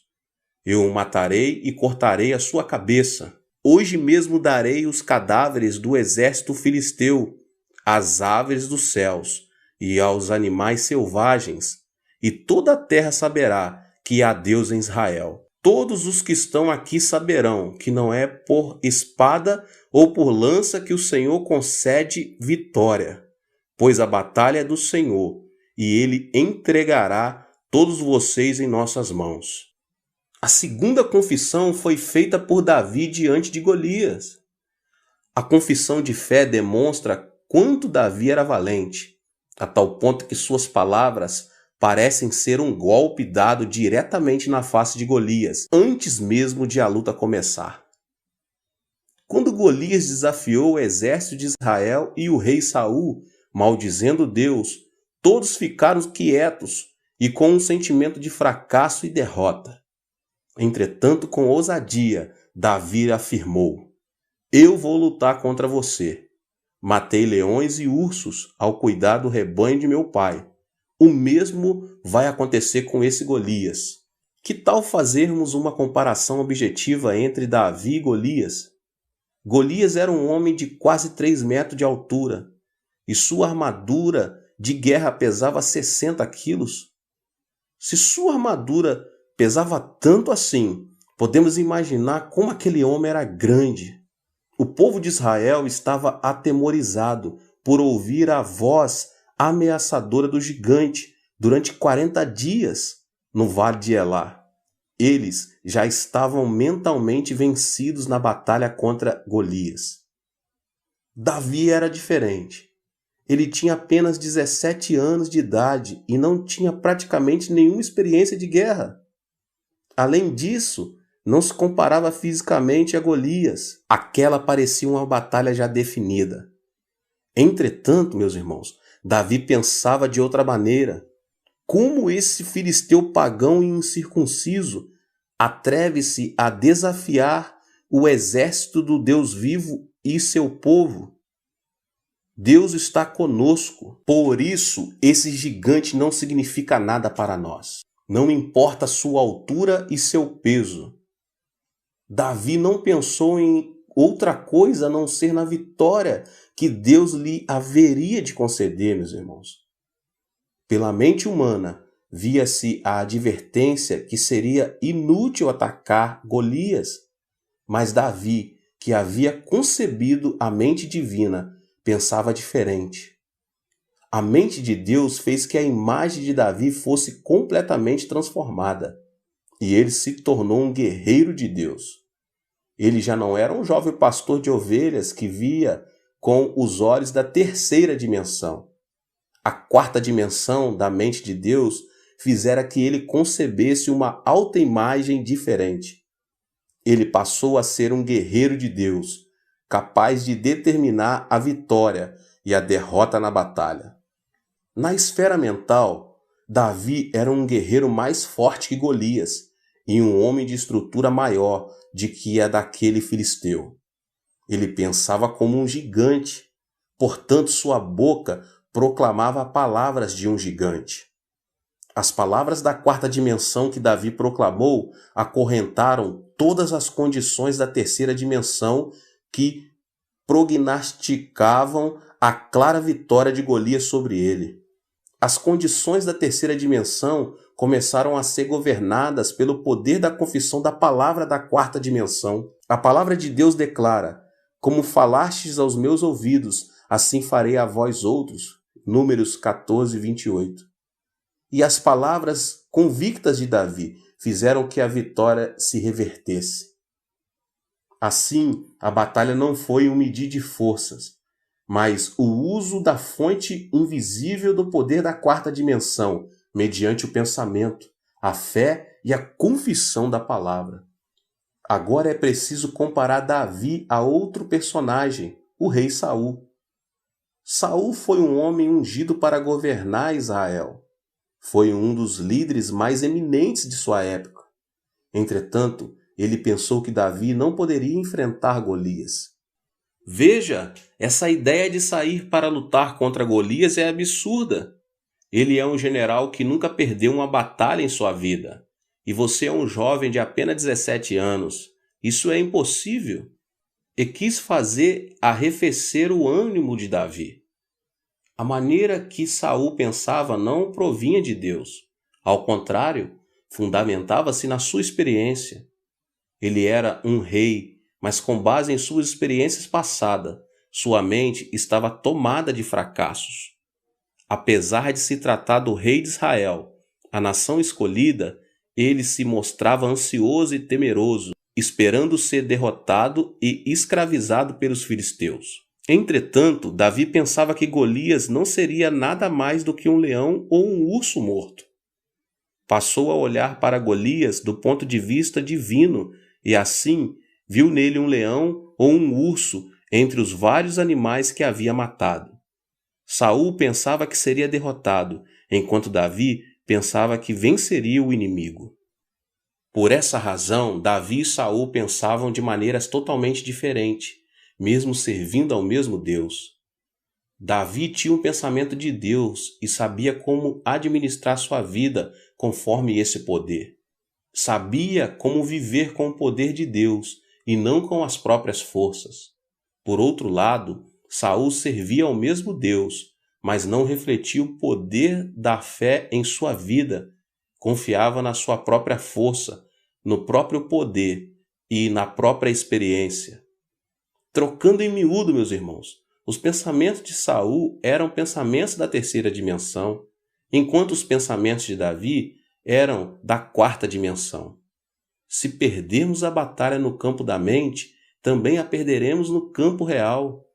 Eu o matarei e cortarei a sua cabeça. Hoje mesmo darei os cadáveres do exército filisteu, às aves dos céus e aos animais selvagens, e toda a terra saberá que há Deus em Israel. Todos os que estão aqui saberão que não é por espada ou por lança que o Senhor concede vitória, pois a batalha é do Senhor, e ele entregará todos vocês em nossas mãos. A segunda confissão foi feita por Davi diante de Golias. A confissão de fé demonstra quanto Davi era valente, a tal ponto que suas palavras parecem ser um golpe dado diretamente na face de Golias, antes mesmo de a luta começar. Quando Golias desafiou o exército de Israel e o rei Saul, maldizendo Deus, todos ficaram quietos e com um sentimento de fracasso e derrota. Entretanto, com ousadia, Davi afirmou: Eu vou lutar contra você. Matei leões e ursos ao cuidar do rebanho de meu pai. O mesmo vai acontecer com esse Golias. Que tal fazermos uma comparação objetiva entre Davi e Golias? Golias era um homem de quase 3 metros de altura, e sua armadura de guerra pesava 60 quilos. Se sua armadura pesava tanto assim, podemos imaginar como aquele homem era grande. O povo de Israel estava atemorizado por ouvir a voz ameaçadora do gigante durante 40 dias no vale de Elá. Eles já estavam mentalmente vencidos na batalha contra Golias. Davi era diferente. Ele tinha apenas 17 anos de idade e não tinha praticamente nenhuma experiência de guerra. Além disso, não se comparava fisicamente a Golias. Aquela parecia uma batalha já definida. Entretanto, meus irmãos, Davi pensava de outra maneira. Como esse filisteu pagão e incircunciso atreve-se a desafiar o exército do Deus vivo e seu povo? Deus está conosco. Por isso, esse gigante não significa nada para nós. Não importa sua altura e seu peso. Davi não pensou em outra coisa a não ser na vitória que Deus lhe haveria de conceder, meus irmãos. Pela mente humana, via-se a advertência que seria inútil atacar Golias, mas Davi, que havia concebido a mente divina, pensava diferente. A mente de Deus fez que a imagem de Davi fosse completamente transformada, e ele se tornou um guerreiro de Deus. Ele já não era um jovem pastor de ovelhas que via com os olhos da terceira dimensão. A quarta dimensão da mente de Deus fizera que ele concebesse uma alta imagem diferente. Ele passou a ser um guerreiro de Deus, capaz de determinar a vitória e a derrota na batalha. Na esfera mental, Davi era um guerreiro mais forte que Golias e um homem de estrutura maior de que a daquele filisteu. Ele pensava como um gigante, portanto sua boca proclamava palavras de um gigante. As palavras da quarta dimensão que Davi proclamou acorrentaram todas as condições da terceira dimensão que prognosticavam a clara vitória de Golias sobre ele. As condições da terceira dimensão começaram a ser governadas pelo poder da confissão da palavra da quarta dimensão. A palavra de Deus declara: como falastes aos meus ouvidos, assim farei a vós outros. Números 14, 28. E as palavras convictas de Davi fizeram que a vitória se revertesse. Assim, a batalha não foi um medir de forças, mas o uso da fonte invisível do poder da quarta dimensão, mediante o pensamento, a fé e a confissão da palavra. Agora é preciso comparar Davi a outro personagem, o rei Saul. Saul foi um homem ungido para governar Israel. Foi um dos líderes mais eminentes de sua época. Entretanto, ele pensou que Davi não poderia enfrentar Golias. Veja, essa ideia de sair para lutar contra Golias é absurda. Ele é um general que nunca perdeu uma batalha em sua vida. E você é um jovem de apenas 17 anos. Isso é impossível. E quis fazer arrefecer o ânimo de Davi. A maneira que Saul pensava não provinha de Deus. Ao contrário, fundamentava-se na sua experiência. Ele era um rei, mas com base em suas experiências passadas, sua mente estava tomada de fracassos. Apesar de se tratar do rei de Israel, a nação escolhida, ele se mostrava ansioso e temeroso, esperando ser derrotado e escravizado pelos filisteus. Entretanto, Davi pensava que Golias não seria nada mais do que um leão ou um urso morto. Passou a olhar para Golias do ponto de vista divino e assim viu nele um leão ou um urso entre os vários animais que havia matado. Saul pensava que seria derrotado, enquanto Davi pensava que venceria o inimigo. Por essa razão, Davi e Saul pensavam de maneiras totalmente diferentes, mesmo servindo ao mesmo Deus. Davi tinha um pensamento de Deus e sabia como administrar sua vida conforme esse poder. Sabia como viver com o poder de Deus e não com as próprias forças. Por outro lado, Saul servia ao mesmo Deus, mas não refletia o poder da fé em sua vida. Confiava na sua própria força, no próprio poder e na própria experiência. Trocando em miúdo, meus irmãos, os pensamentos de Saul eram pensamentos da terceira dimensão, enquanto os pensamentos de Davi eram da quarta dimensão. Se perdermos a batalha no campo da mente, também a perderemos no campo real.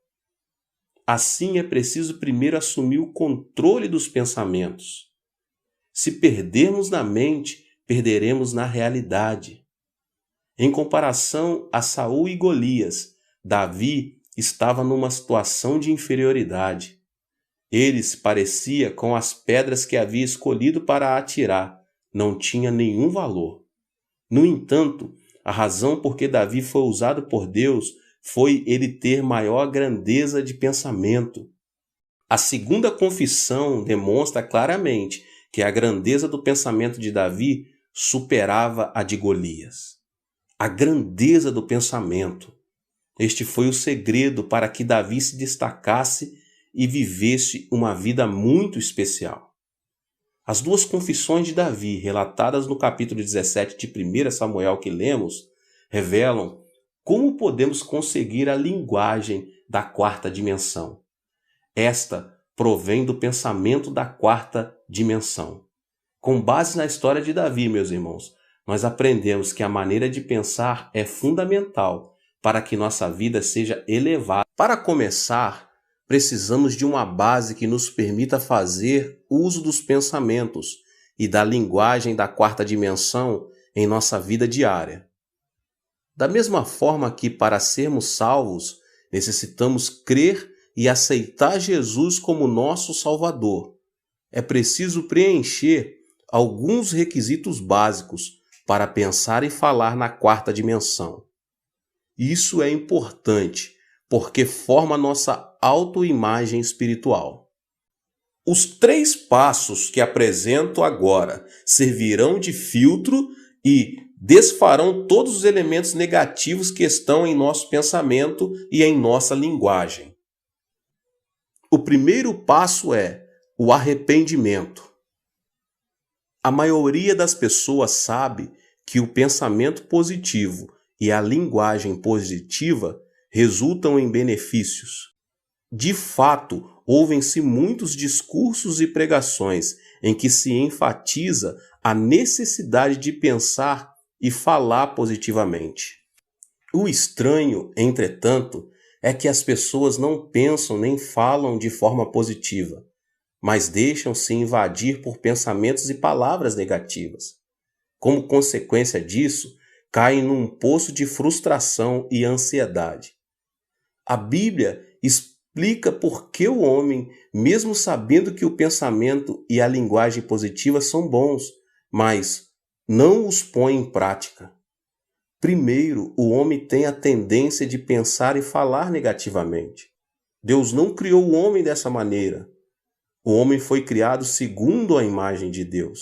Assim é preciso primeiro assumir o controle dos pensamentos. Se perdermos na mente, perderemos na realidade. Em comparação a Saul e Golias, Davi estava numa situação de inferioridade. Ele se parecia com as pedras que havia escolhido para atirar, não tinha nenhum valor. No entanto, a razão por que Davi foi usado por Deus foi ele ter maior grandeza de pensamento. A segunda confissão demonstra claramente que a grandeza do pensamento de Davi superava a de Golias. A grandeza do pensamento. Este foi o segredo para que Davi se destacasse e vivesse uma vida muito especial. As duas confissões de Davi, relatadas no capítulo 17 de 1 Samuel que lemos, revelam como podemos conseguir a linguagem da quarta dimensão. Esta provém do pensamento da quarta dimensão. Com base na história de Davi, meus irmãos, nós aprendemos que a maneira de pensar é fundamental para que nossa vida seja elevada. Para começar, precisamos de uma base que nos permita fazer uso dos pensamentos e da linguagem da quarta dimensão em nossa vida diária. Da mesma forma que, para sermos salvos, necessitamos crer e aceitar Jesus como nosso Salvador, é preciso preencher alguns requisitos básicos para pensar e falar na quarta dimensão. Isso é importante, porque forma nossa autoimagem espiritual. Os 3 passos que apresento agora servirão de filtro e desfarão todos os elementos negativos que estão em nosso pensamento e em nossa linguagem. O primeiro passo é o arrependimento. A maioria das pessoas sabe que o pensamento positivo e a linguagem positiva resultam em benefícios. De fato, ouvem-se muitos discursos e pregações em que se enfatiza a necessidade de pensar e falar positivamente. O estranho, entretanto, é que as pessoas não pensam nem falam de forma positiva, mas deixam-se invadir por pensamentos e palavras negativas. Como consequência disso, caem num poço de frustração e ansiedade. A Bíblia explica por que o homem, mesmo sabendo que o pensamento e a linguagem positiva são bons, mas não os põe em prática. Primeiro, o homem tem a tendência de pensar e falar negativamente. Deus não criou o homem dessa maneira. O homem foi criado segundo a imagem de Deus.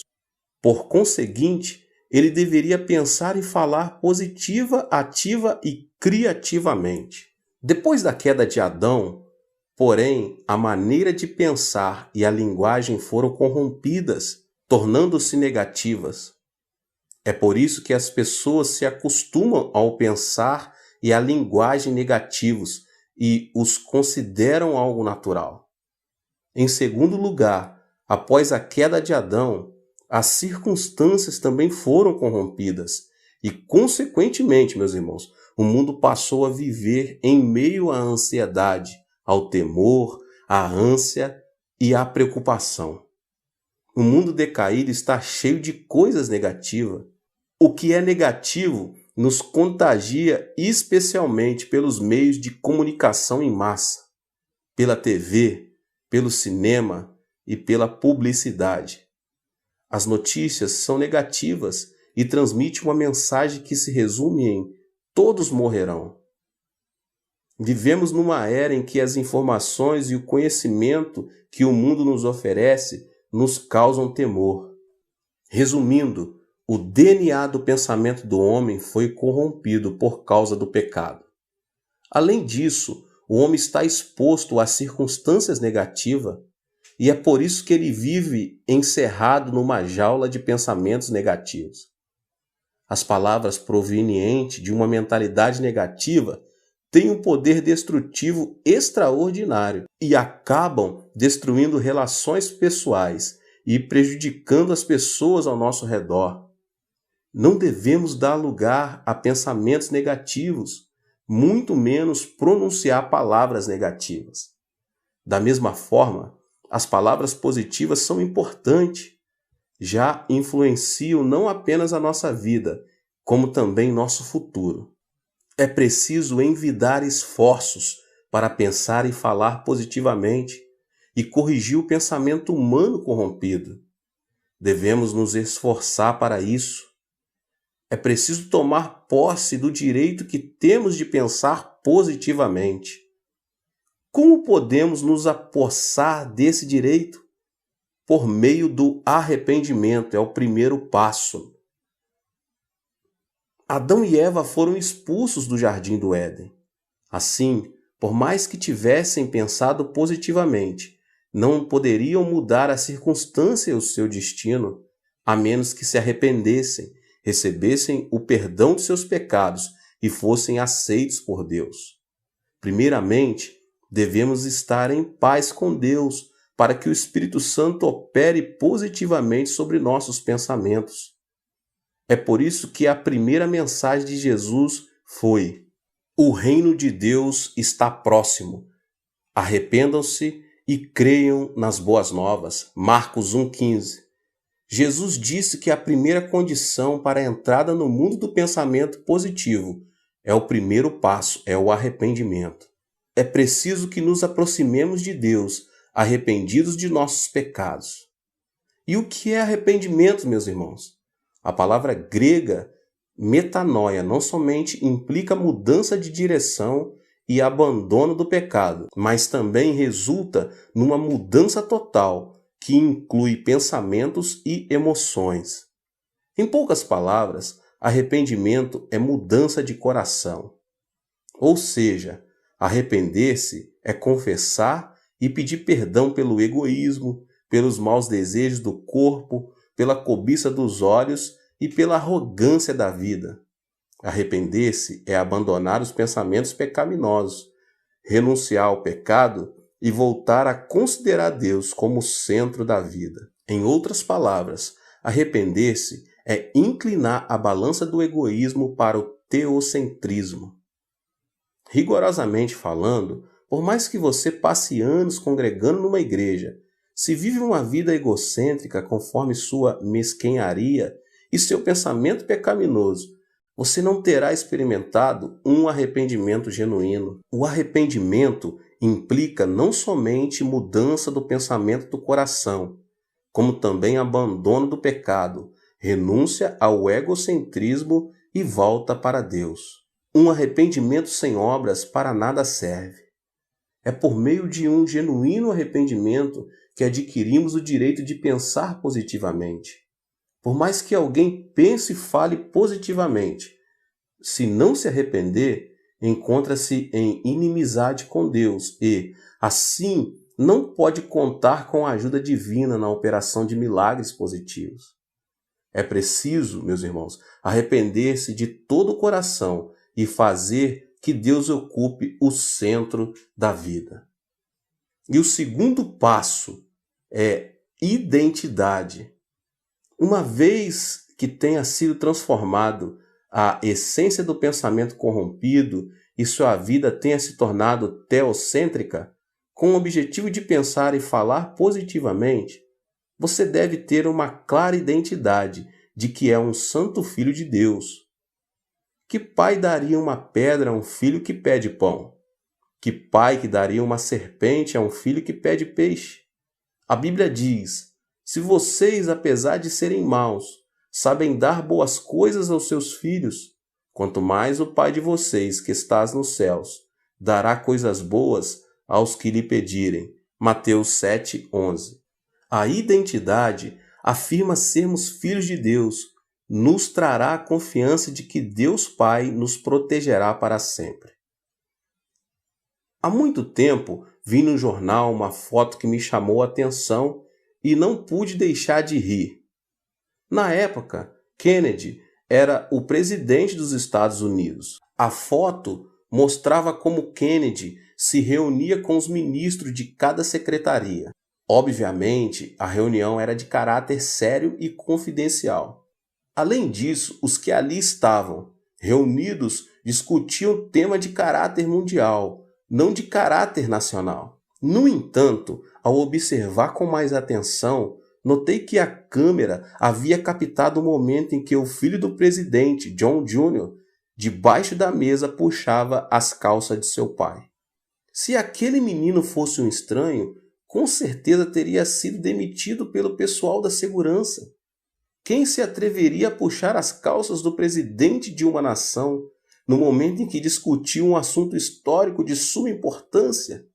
Por conseguinte, ele deveria pensar e falar positiva, ativa e criativamente. Depois da queda de Adão, porém, a maneira de pensar e a linguagem foram corrompidas, tornando-se negativas. É por isso que as pessoas se acostumam ao pensar e à linguagem negativos e os consideram algo natural. Em segundo lugar, após a queda de Adão, as circunstâncias também foram corrompidas e, consequentemente, meus irmãos, o mundo passou a viver em meio à ansiedade, ao temor, à ânsia e à preocupação. O mundo decaído está cheio de coisas negativas. O que é negativo nos contagia especialmente pelos meios de comunicação em massa, pela TV, pelo cinema e pela publicidade. As notícias são negativas e transmitem uma mensagem que se resume em todos morrerão. Vivemos numa era em que as informações e o conhecimento que o mundo nos oferece nos causam temor. Resumindo, o DNA do pensamento do homem foi corrompido por causa do pecado. Além disso, o homem está exposto a circunstâncias negativas e é por isso que ele vive encerrado numa jaula de pensamentos negativos. As palavras provenientes de uma mentalidade negativa têm um poder destrutivo extraordinário e acabam destruindo relações pessoais e prejudicando as pessoas ao nosso redor. Não devemos dar lugar a pensamentos negativos, muito menos pronunciar palavras negativas. Da mesma forma, as palavras positivas são importantes, já influenciam não apenas a nossa vida, como também nosso futuro. É preciso envidar esforços para pensar e falar positivamente e corrigir o pensamento humano corrompido. Devemos nos esforçar para isso. É preciso tomar posse do direito que temos de pensar positivamente. Como podemos nos apossar desse direito? Por meio do arrependimento, é o primeiro passo. Adão e Eva foram expulsos do jardim do Éden. Assim, por mais que tivessem pensado positivamente, não poderiam mudar a circunstância e o seu destino, a menos que se arrependessem, recebessem o perdão de seus pecados e fossem aceitos por Deus. Primeiramente, devemos estar em paz com Deus para que o Espírito Santo opere positivamente sobre nossos pensamentos. É por isso que a primeira mensagem de Jesus foi: o reino de Deus está próximo. Arrependam-se e creiam nas boas novas. Marcos 1,15. Jesus disse que a primeira condição para a entrada no mundo do pensamento positivo é o primeiro passo, é o arrependimento. É preciso que nos aproximemos de Deus, arrependidos de nossos pecados. E o que é arrependimento, meus irmãos? A palavra grega metanoia não somente implica mudança de direção e abandono do pecado, mas também resulta numa mudança total, que inclui pensamentos e emoções. Em poucas palavras, arrependimento é mudança de coração. Ou seja, arrepender-se é confessar e pedir perdão pelo egoísmo, pelos maus desejos do corpo, pela cobiça dos olhos e pela arrogância da vida. Arrepender-se é abandonar os pensamentos pecaminosos, renunciar ao pecado e voltar a considerar Deus como o centro da vida. Em outras palavras, arrepender-se é inclinar a balança do egoísmo para o teocentrismo. Rigorosamente falando, por mais que você passe anos congregando numa igreja, se vive uma vida egocêntrica conforme sua mesquenharia e seu pensamento pecaminoso, você não terá experimentado um arrependimento genuíno. O arrependimento implica não somente mudança do pensamento do coração, como também abandono do pecado, renúncia ao egocentrismo e volta para Deus. Um arrependimento sem obras para nada serve. É por meio de um genuíno arrependimento que adquirimos o direito de pensar positivamente. Por mais que alguém pense e fale positivamente, se não se arrepender, encontra-se em inimizade com Deus e, assim, não pode contar com a ajuda divina na operação de milagres positivos. É preciso, meus irmãos, arrepender-se de todo o coração e fazer que Deus ocupe o centro da vida. E o segundo passo é identidade. Uma vez que tenha sido transformado a essência do pensamento corrompido e sua vida tenha se tornado teocêntrica, com o objetivo de pensar e falar positivamente, você deve ter uma clara identidade de que é um santo filho de Deus. Que pai daria uma pedra a um filho que pede pão? Que pai que daria uma serpente a um filho que pede peixe? A Bíblia diz: se vocês, apesar de serem maus, sabem dar boas coisas aos seus filhos, quanto mais o Pai de vocês, que estás nos céus, dará coisas boas aos que lhe pedirem. Mateus 7:11. A identidade afirma sermos filhos de Deus, nos trará a confiança de que Deus Pai nos protegerá para sempre. Há muito tempo vi no jornal uma foto que me chamou a atenção e não pude deixar de rir. Na época, Kennedy era o presidente dos Estados Unidos. A foto mostrava como Kennedy se reunia com os ministros de cada secretaria. Obviamente, a reunião era de caráter sério e confidencial. Além disso, os que ali estavam reunidos discutiam tema de caráter mundial, não de caráter nacional. No entanto, ao observar com mais atenção, notei que a câmera havia captado o momento em que o filho do presidente, John Jr., debaixo da mesa puxava as calças de seu pai. Se aquele menino fosse um estranho, com certeza teria sido demitido pelo pessoal da segurança. Quem se atreveria a puxar as calças do presidente de uma nação no momento em que discutia um assunto histórico de suma importância?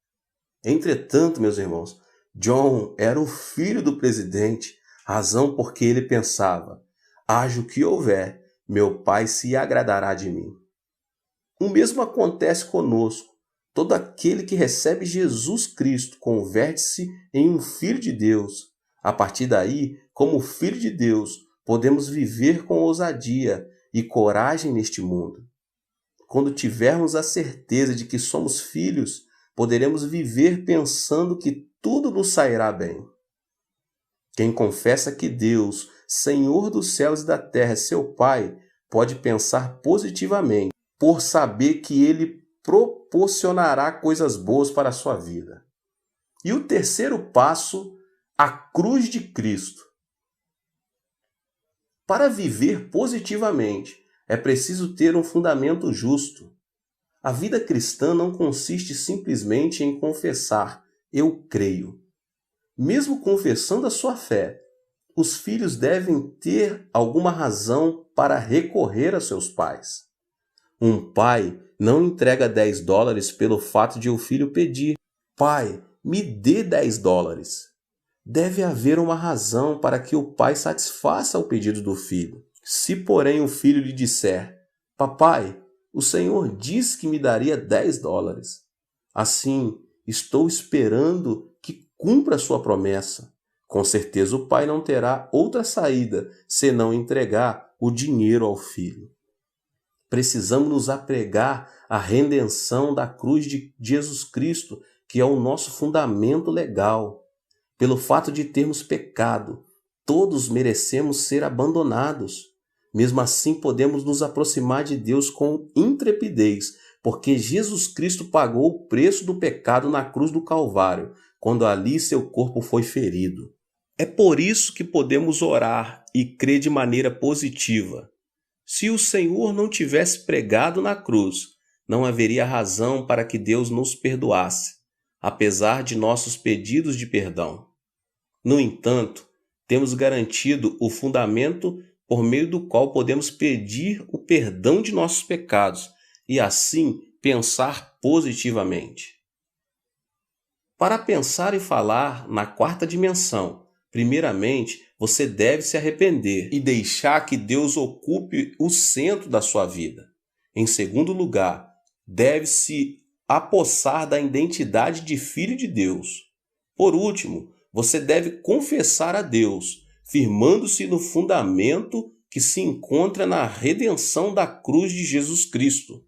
Entretanto, meus irmãos, John era o filho do presidente, razão porque ele pensava: haja o que houver, meu pai se agradará de mim. O mesmo acontece conosco. Todo aquele que recebe Jesus Cristo converte-se em um filho de Deus. A partir daí, como filho de Deus, podemos viver com ousadia e coragem neste mundo. Quando tivermos a certeza de que somos filhos, poderemos viver pensando que tudo nos sairá bem. Quem confessa que Deus, Senhor dos céus e da terra, é seu Pai, pode pensar positivamente, por saber que Ele proporcionará coisas boas para a sua vida. E o terceiro passo, a cruz de Cristo. Para viver positivamente, é preciso ter um fundamento justo. A vida cristã não consiste simplesmente em confessar, eu creio. Mesmo confessando a sua fé, os filhos devem ter alguma razão para recorrer a seus pais. Um pai não entrega $10 pelo fato de o filho pedir: pai, me dê $10. Deve haver uma razão para que o pai satisfaça o pedido do filho. Se, porém, o filho lhe disser: papai, o Senhor disse que me daria $10. Assim, estou esperando que cumpra sua promessa. Com certeza o pai não terá outra saída senão entregar o dinheiro ao filho. Precisamos nos apegar à redenção da cruz de Jesus Cristo, que é o nosso fundamento legal. Pelo fato de termos pecado, todos merecemos ser abandonados. Mesmo assim, podemos nos aproximar de Deus com intrepidez, porque Jesus Cristo pagou o preço do pecado na cruz do Calvário, quando ali seu corpo foi ferido. É por isso que podemos orar e crer de maneira positiva. Se o Senhor não tivesse pregado na cruz, não haveria razão para que Deus nos perdoasse, apesar de nossos pedidos de perdão. No entanto, temos garantido o fundamento por meio do qual podemos pedir o perdão de nossos pecados e assim pensar positivamente. Para pensar e falar na quarta dimensão, primeiramente você deve se arrepender e deixar que Deus ocupe o centro da sua vida. Em segundo lugar, deve se apossar da identidade de filho de Deus. Por último, você deve confessar a Deus, firmando-se no fundamento que se encontra na redenção da cruz de Jesus Cristo.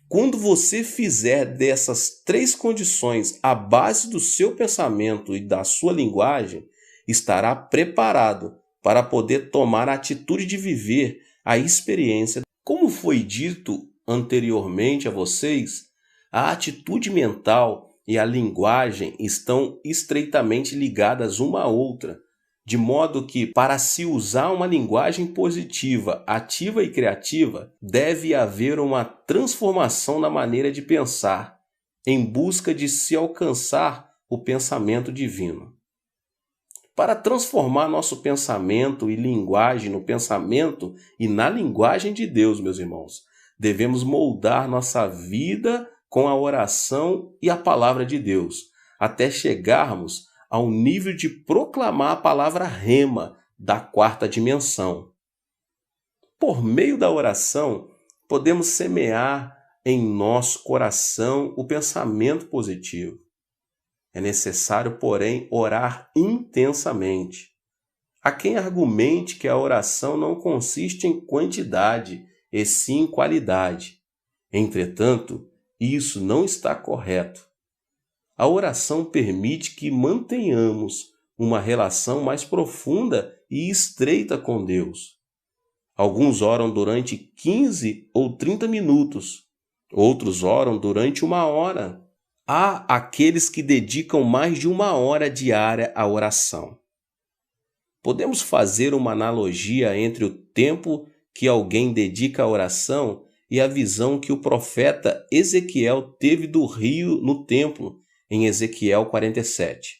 Quando você fizer dessas três condições a base do seu pensamento e da sua linguagem, estará preparado para poder tomar a atitude de viver a experiência. Como foi dito anteriormente a vocês, a atitude mental e a linguagem estão estreitamente ligadas uma à outra, de modo que, para se usar uma linguagem positiva, ativa e criativa, deve haver uma transformação na maneira de pensar, em busca de se alcançar o pensamento divino. Para transformar nosso pensamento e linguagem no pensamento e na linguagem de Deus, meus irmãos, devemos moldar nossa vida com a oração e a palavra de Deus, até chegarmos ao nível de proclamar a palavra rema da quarta dimensão. Por meio da oração, podemos semear em nosso coração o pensamento positivo. É necessário, porém, orar intensamente. Há quem argumente que a oração não consiste em quantidade, e sim em qualidade. Entretanto, isso não está correto. A oração permite que mantenhamos uma relação mais profunda e estreita com Deus. Alguns oram durante 15 ou 30 minutos, outros oram durante 1 hora. Há aqueles que dedicam mais de 1 hora diária à oração. Podemos fazer uma analogia entre o tempo que alguém dedica à oração e a visão que o profeta Ezequiel teve do rio no templo, em Ezequiel 47.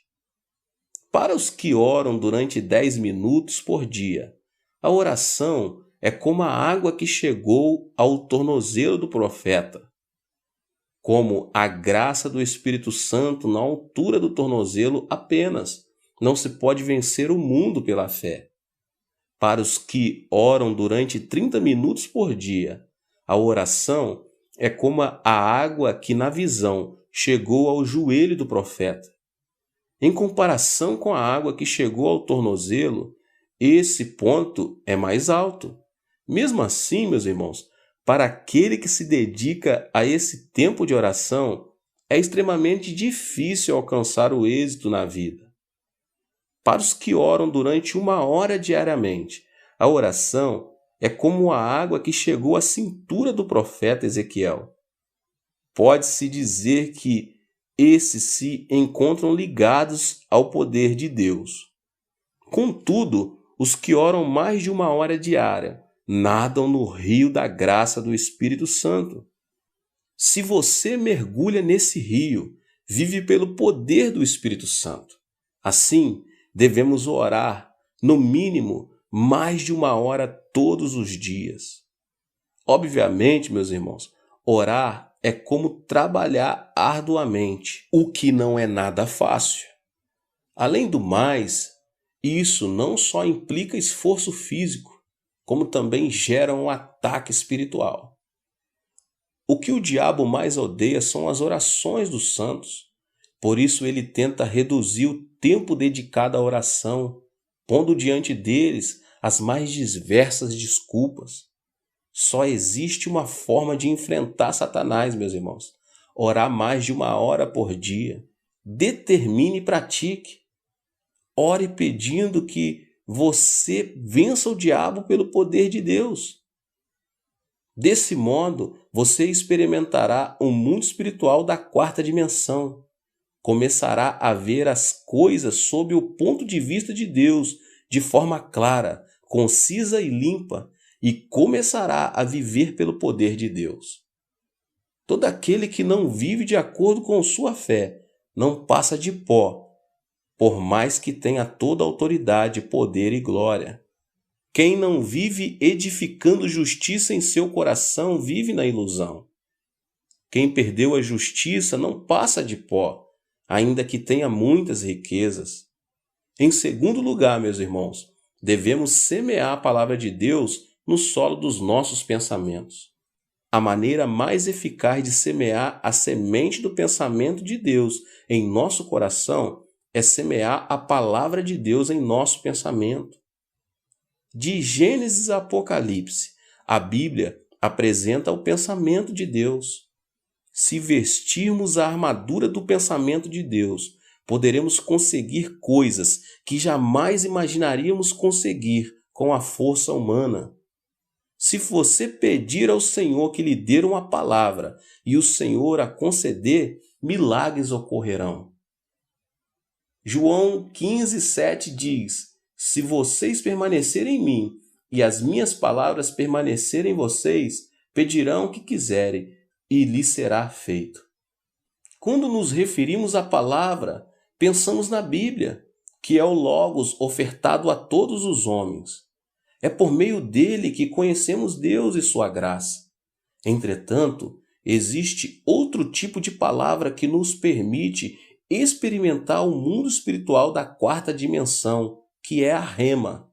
Para os que oram durante 10 minutos por dia, a oração é como a água que chegou ao tornozelo do profeta. Como a graça do Espírito Santo na altura do tornozelo apenas, não se pode vencer o mundo pela fé. Para os que oram durante 30 minutos por dia, a oração é como a água que na visão chegou ao joelho do profeta. Em comparação com a água que chegou ao tornozelo, esse ponto é mais alto. Mesmo assim, meus irmãos, para aquele que se dedica a esse tempo de oração, é extremamente difícil alcançar o êxito na vida. Para os que oram durante 1 hora diariamente, a oração é como a água que chegou à cintura do profeta Ezequiel. Pode-se dizer que esses se encontram ligados ao poder de Deus. Contudo, os que oram mais de 1 hora diária nadam no rio da graça do Espírito Santo. Se você mergulha nesse rio, vive pelo poder do Espírito Santo. Assim, devemos orar, no mínimo, mais de 1 hora todos os dias. Obviamente, meus irmãos, orar é como trabalhar arduamente, o que não é nada fácil. Além do mais, isso não só implica esforço físico, como também gera um ataque espiritual. O que o diabo mais odeia são as orações dos santos. Por isso ele tenta reduzir o tempo dedicado à oração, pondo diante deles as mais diversas desculpas. Só existe uma forma de enfrentar Satanás, meus irmãos. Orar mais de 1 hora por dia. Determine e pratique. Ore pedindo que você vença o diabo pelo poder de Deus. Desse modo, você experimentará o mundo espiritual da quarta dimensão. Começará a ver as coisas sob o ponto de vista de Deus, de forma clara, concisa e limpa, e começará a viver pelo poder de Deus. Todo aquele que não vive de acordo com sua fé não passa de pó, por mais que tenha toda a autoridade, poder e glória. Quem não vive edificando justiça em seu coração vive na ilusão. Quem perdeu a justiça não passa de pó, ainda que tenha muitas riquezas. Em segundo lugar, meus irmãos, devemos semear a palavra de Deus no solo dos nossos pensamentos. A maneira mais eficaz de semear a semente do pensamento de Deus em nosso coração é semear a palavra de Deus em nosso pensamento. De Gênesis a Apocalipse, a Bíblia apresenta o pensamento de Deus. Se vestirmos a armadura do pensamento de Deus, poderemos conseguir coisas que jamais imaginaríamos conseguir com a força humana. Se você pedir ao Senhor que lhe dê uma palavra e o Senhor a conceder, milagres ocorrerão. João 15:7 diz: se vocês permanecerem em mim e as minhas palavras permanecerem em vocês, pedirão o que quiserem e lhes será feito. Quando nos referimos à palavra, pensamos na Bíblia, que é o Logos ofertado a todos os homens. É por meio dele que conhecemos Deus e sua graça. Entretanto, existe outro tipo de palavra que nos permite experimentar o mundo espiritual da quarta dimensão, que é a Rema.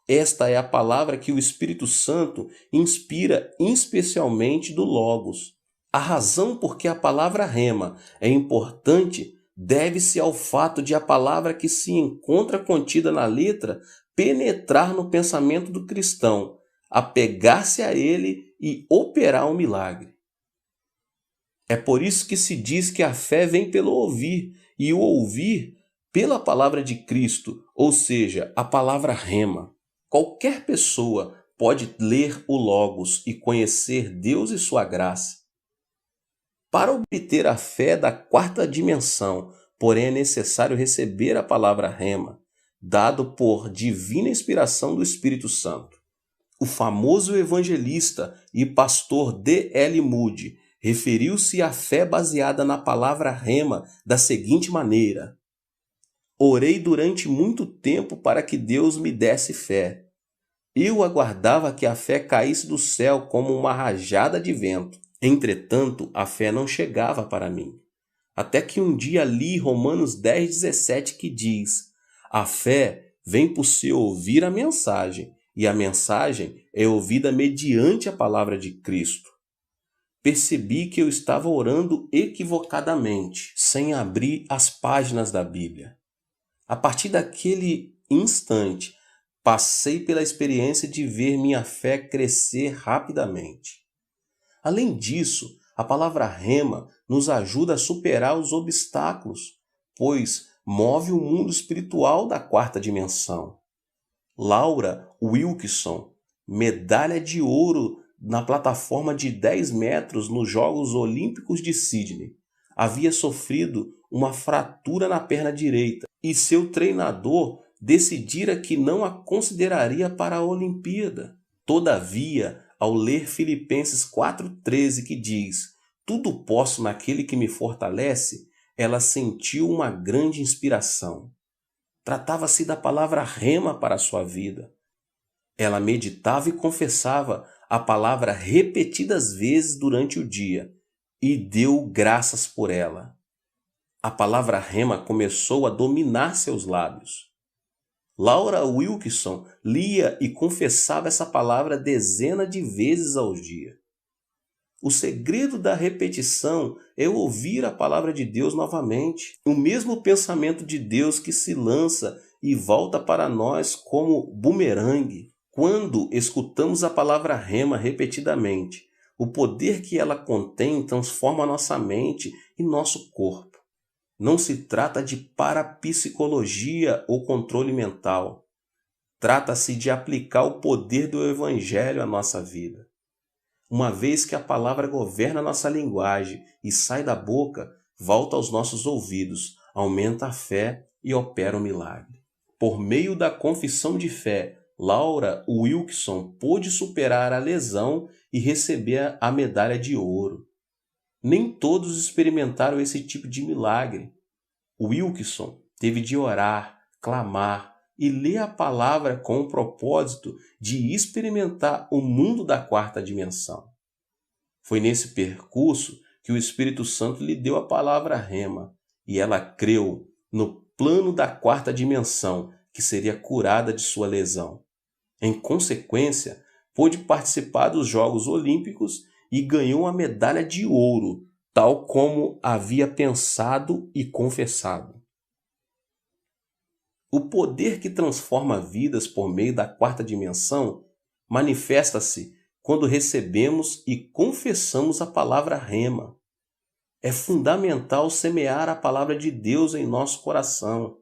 Esta é a palavra que o Espírito Santo inspira especialmente do Logos. A razão por que a palavra Rema é importante deve-se ao fato de a palavra que se encontra contida na letra penetrar no pensamento do cristão, apegar-se a ele e operar um milagre. É por isso que se diz que a fé vem pelo ouvir, e o ouvir pela palavra de Cristo, ou seja, a palavra Rema. Qualquer pessoa pode ler o Logos e conhecer Deus e sua graça. Para obter a fé da quarta dimensão, porém é necessário receber a palavra Rema, dado por divina inspiração do Espírito Santo. O famoso evangelista e pastor D.L. Moody referiu-se à fé baseada na palavra Rema da seguinte maneira: orei durante muito tempo para que Deus me desse fé. Eu aguardava que a fé caísse do céu como uma rajada de vento. Entretanto, a fé não chegava para mim. Até que um dia li Romanos 10:17 que diz: a fé vem por se ouvir a mensagem, e a mensagem é ouvida mediante a palavra de Cristo. Percebi que eu estava orando equivocadamente, sem abrir as páginas da Bíblia. A partir daquele instante, passei pela experiência de ver minha fé crescer rapidamente. Além disso, a palavra Rema nos ajuda a superar os obstáculos, pois move o mundo espiritual da quarta dimensão. Laura Wilkinson, medalha de ouro na plataforma de 10 metros nos Jogos Olímpicos de Sydney, havia sofrido uma fratura na perna direita e seu treinador decidira que não a consideraria para a Olimpíada. Todavia, ao ler Filipenses 4:13, que diz: tudo posso naquele que me fortalece, ela sentiu uma grande inspiração. Tratava-se da palavra Rema para a sua vida. Ela meditava e confessava a palavra repetidas vezes durante o dia e deu graças por ela. A palavra Rema começou a dominar seus lábios. Laura Wilkinson lia e confessava essa palavra dezenas de vezes ao dia. O segredo da repetição é ouvir a palavra de Deus novamente. O mesmo pensamento de Deus que se lança e volta para nós como bumerangue. Quando escutamos a palavra Rema repetidamente, o poder que ela contém transforma nossa mente e nosso corpo. Não se trata de parapsicologia ou controle mental. Trata-se de aplicar o poder do Evangelho à nossa vida. Uma vez que a palavra governa nossa linguagem e sai da boca, volta aos nossos ouvidos, aumenta a fé e opera o milagre. Por meio da confissão de fé, Laura Wilkinson pôde superar a lesão e receber a medalha de ouro. Nem todos experimentaram esse tipo de milagre. Wilkinson teve de orar, clamar e lê a palavra com o propósito de experimentar o mundo da quarta dimensão. Foi nesse percurso que o Espírito Santo lhe deu a palavra rema, e ela creu no plano da quarta dimensão, que seria curada de sua lesão. Em consequência, pôde participar dos Jogos Olímpicos e ganhou a medalha de ouro, tal como havia pensado e confessado. O poder que transforma vidas por meio da quarta dimensão manifesta-se quando recebemos e confessamos a palavra rema. É fundamental semear a palavra de Deus em nosso coração.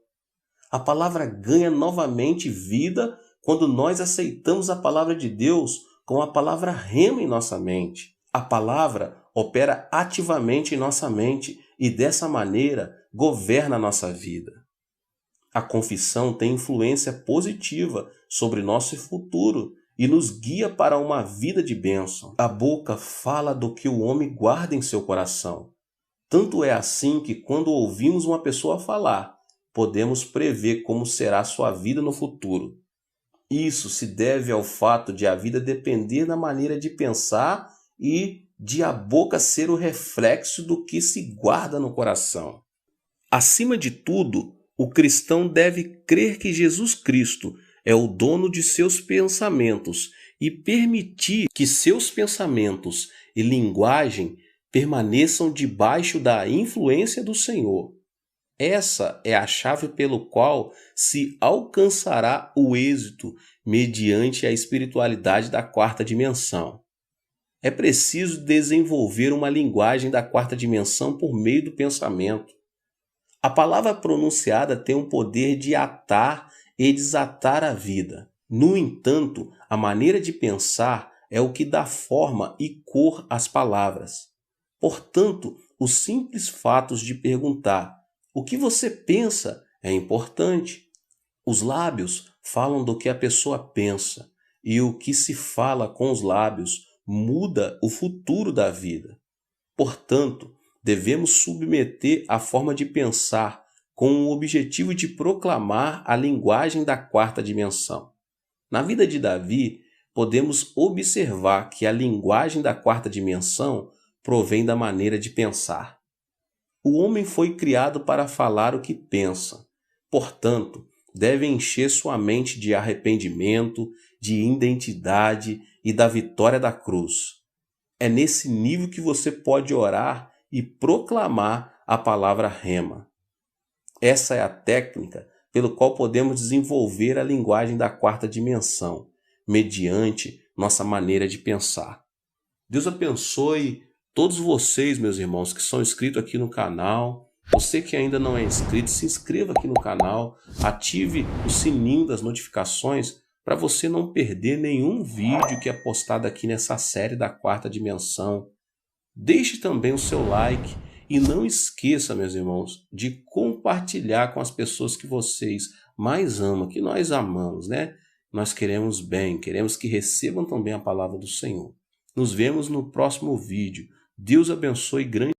A palavra ganha novamente vida quando nós aceitamos a palavra de Deus com a palavra rema em nossa mente. A palavra opera ativamente em nossa mente e dessa maneira governa a nossa vida. A confissão tem influência positiva sobre nosso futuro e nos guia para uma vida de bênção. A boca fala do que o homem guarda em seu coração. Tanto é assim que quando ouvimos uma pessoa falar, podemos prever como será sua vida no futuro. Isso se deve ao fato de a vida depender da maneira de pensar e de a boca ser o reflexo do que se guarda no coração. Acima de tudo, o cristão deve crer que Jesus Cristo é o dono de seus pensamentos e permitir que seus pensamentos e linguagem permaneçam debaixo da influência do Senhor. Essa é a chave pelo qual se alcançará o êxito mediante a espiritualidade da quarta dimensão. É preciso desenvolver uma linguagem da quarta dimensão por meio do pensamento. A palavra pronunciada tem o poder de atar e desatar a vida. No entanto, a maneira de pensar é o que dá forma e cor às palavras. Portanto, os simples fatos de perguntar o que você pensa é importante. Os lábios falam do que a pessoa pensa, e o que se fala com os lábios muda o futuro da vida. Portanto, devemos submeter a forma de pensar com o objetivo de proclamar a linguagem da quarta dimensão. Na vida de Davi, podemos observar que a linguagem da quarta dimensão provém da maneira de pensar. O homem foi criado para falar o que pensa. Portanto, deve encher sua mente de arrependimento, de identidade e da vitória da cruz. É nesse nível que você pode orar e proclamar a palavra rema. Essa é a técnica pelo qual podemos desenvolver a linguagem da quarta dimensão, mediante nossa maneira de pensar. Deus abençoe todos vocês, meus irmãos, que são inscritos aqui no canal. Você que ainda não é inscrito, se inscreva aqui no canal, ative o sininho das notificações para você não perder nenhum vídeo que é postado aqui nessa série da quarta dimensão. Deixe também o seu like e não esqueça, meus irmãos, de compartilhar com as pessoas que vocês mais amam, que nós amamos, né? Nós queremos bem, queremos que recebam também a palavra do Senhor. Nos vemos no próximo vídeo. Deus abençoe grande.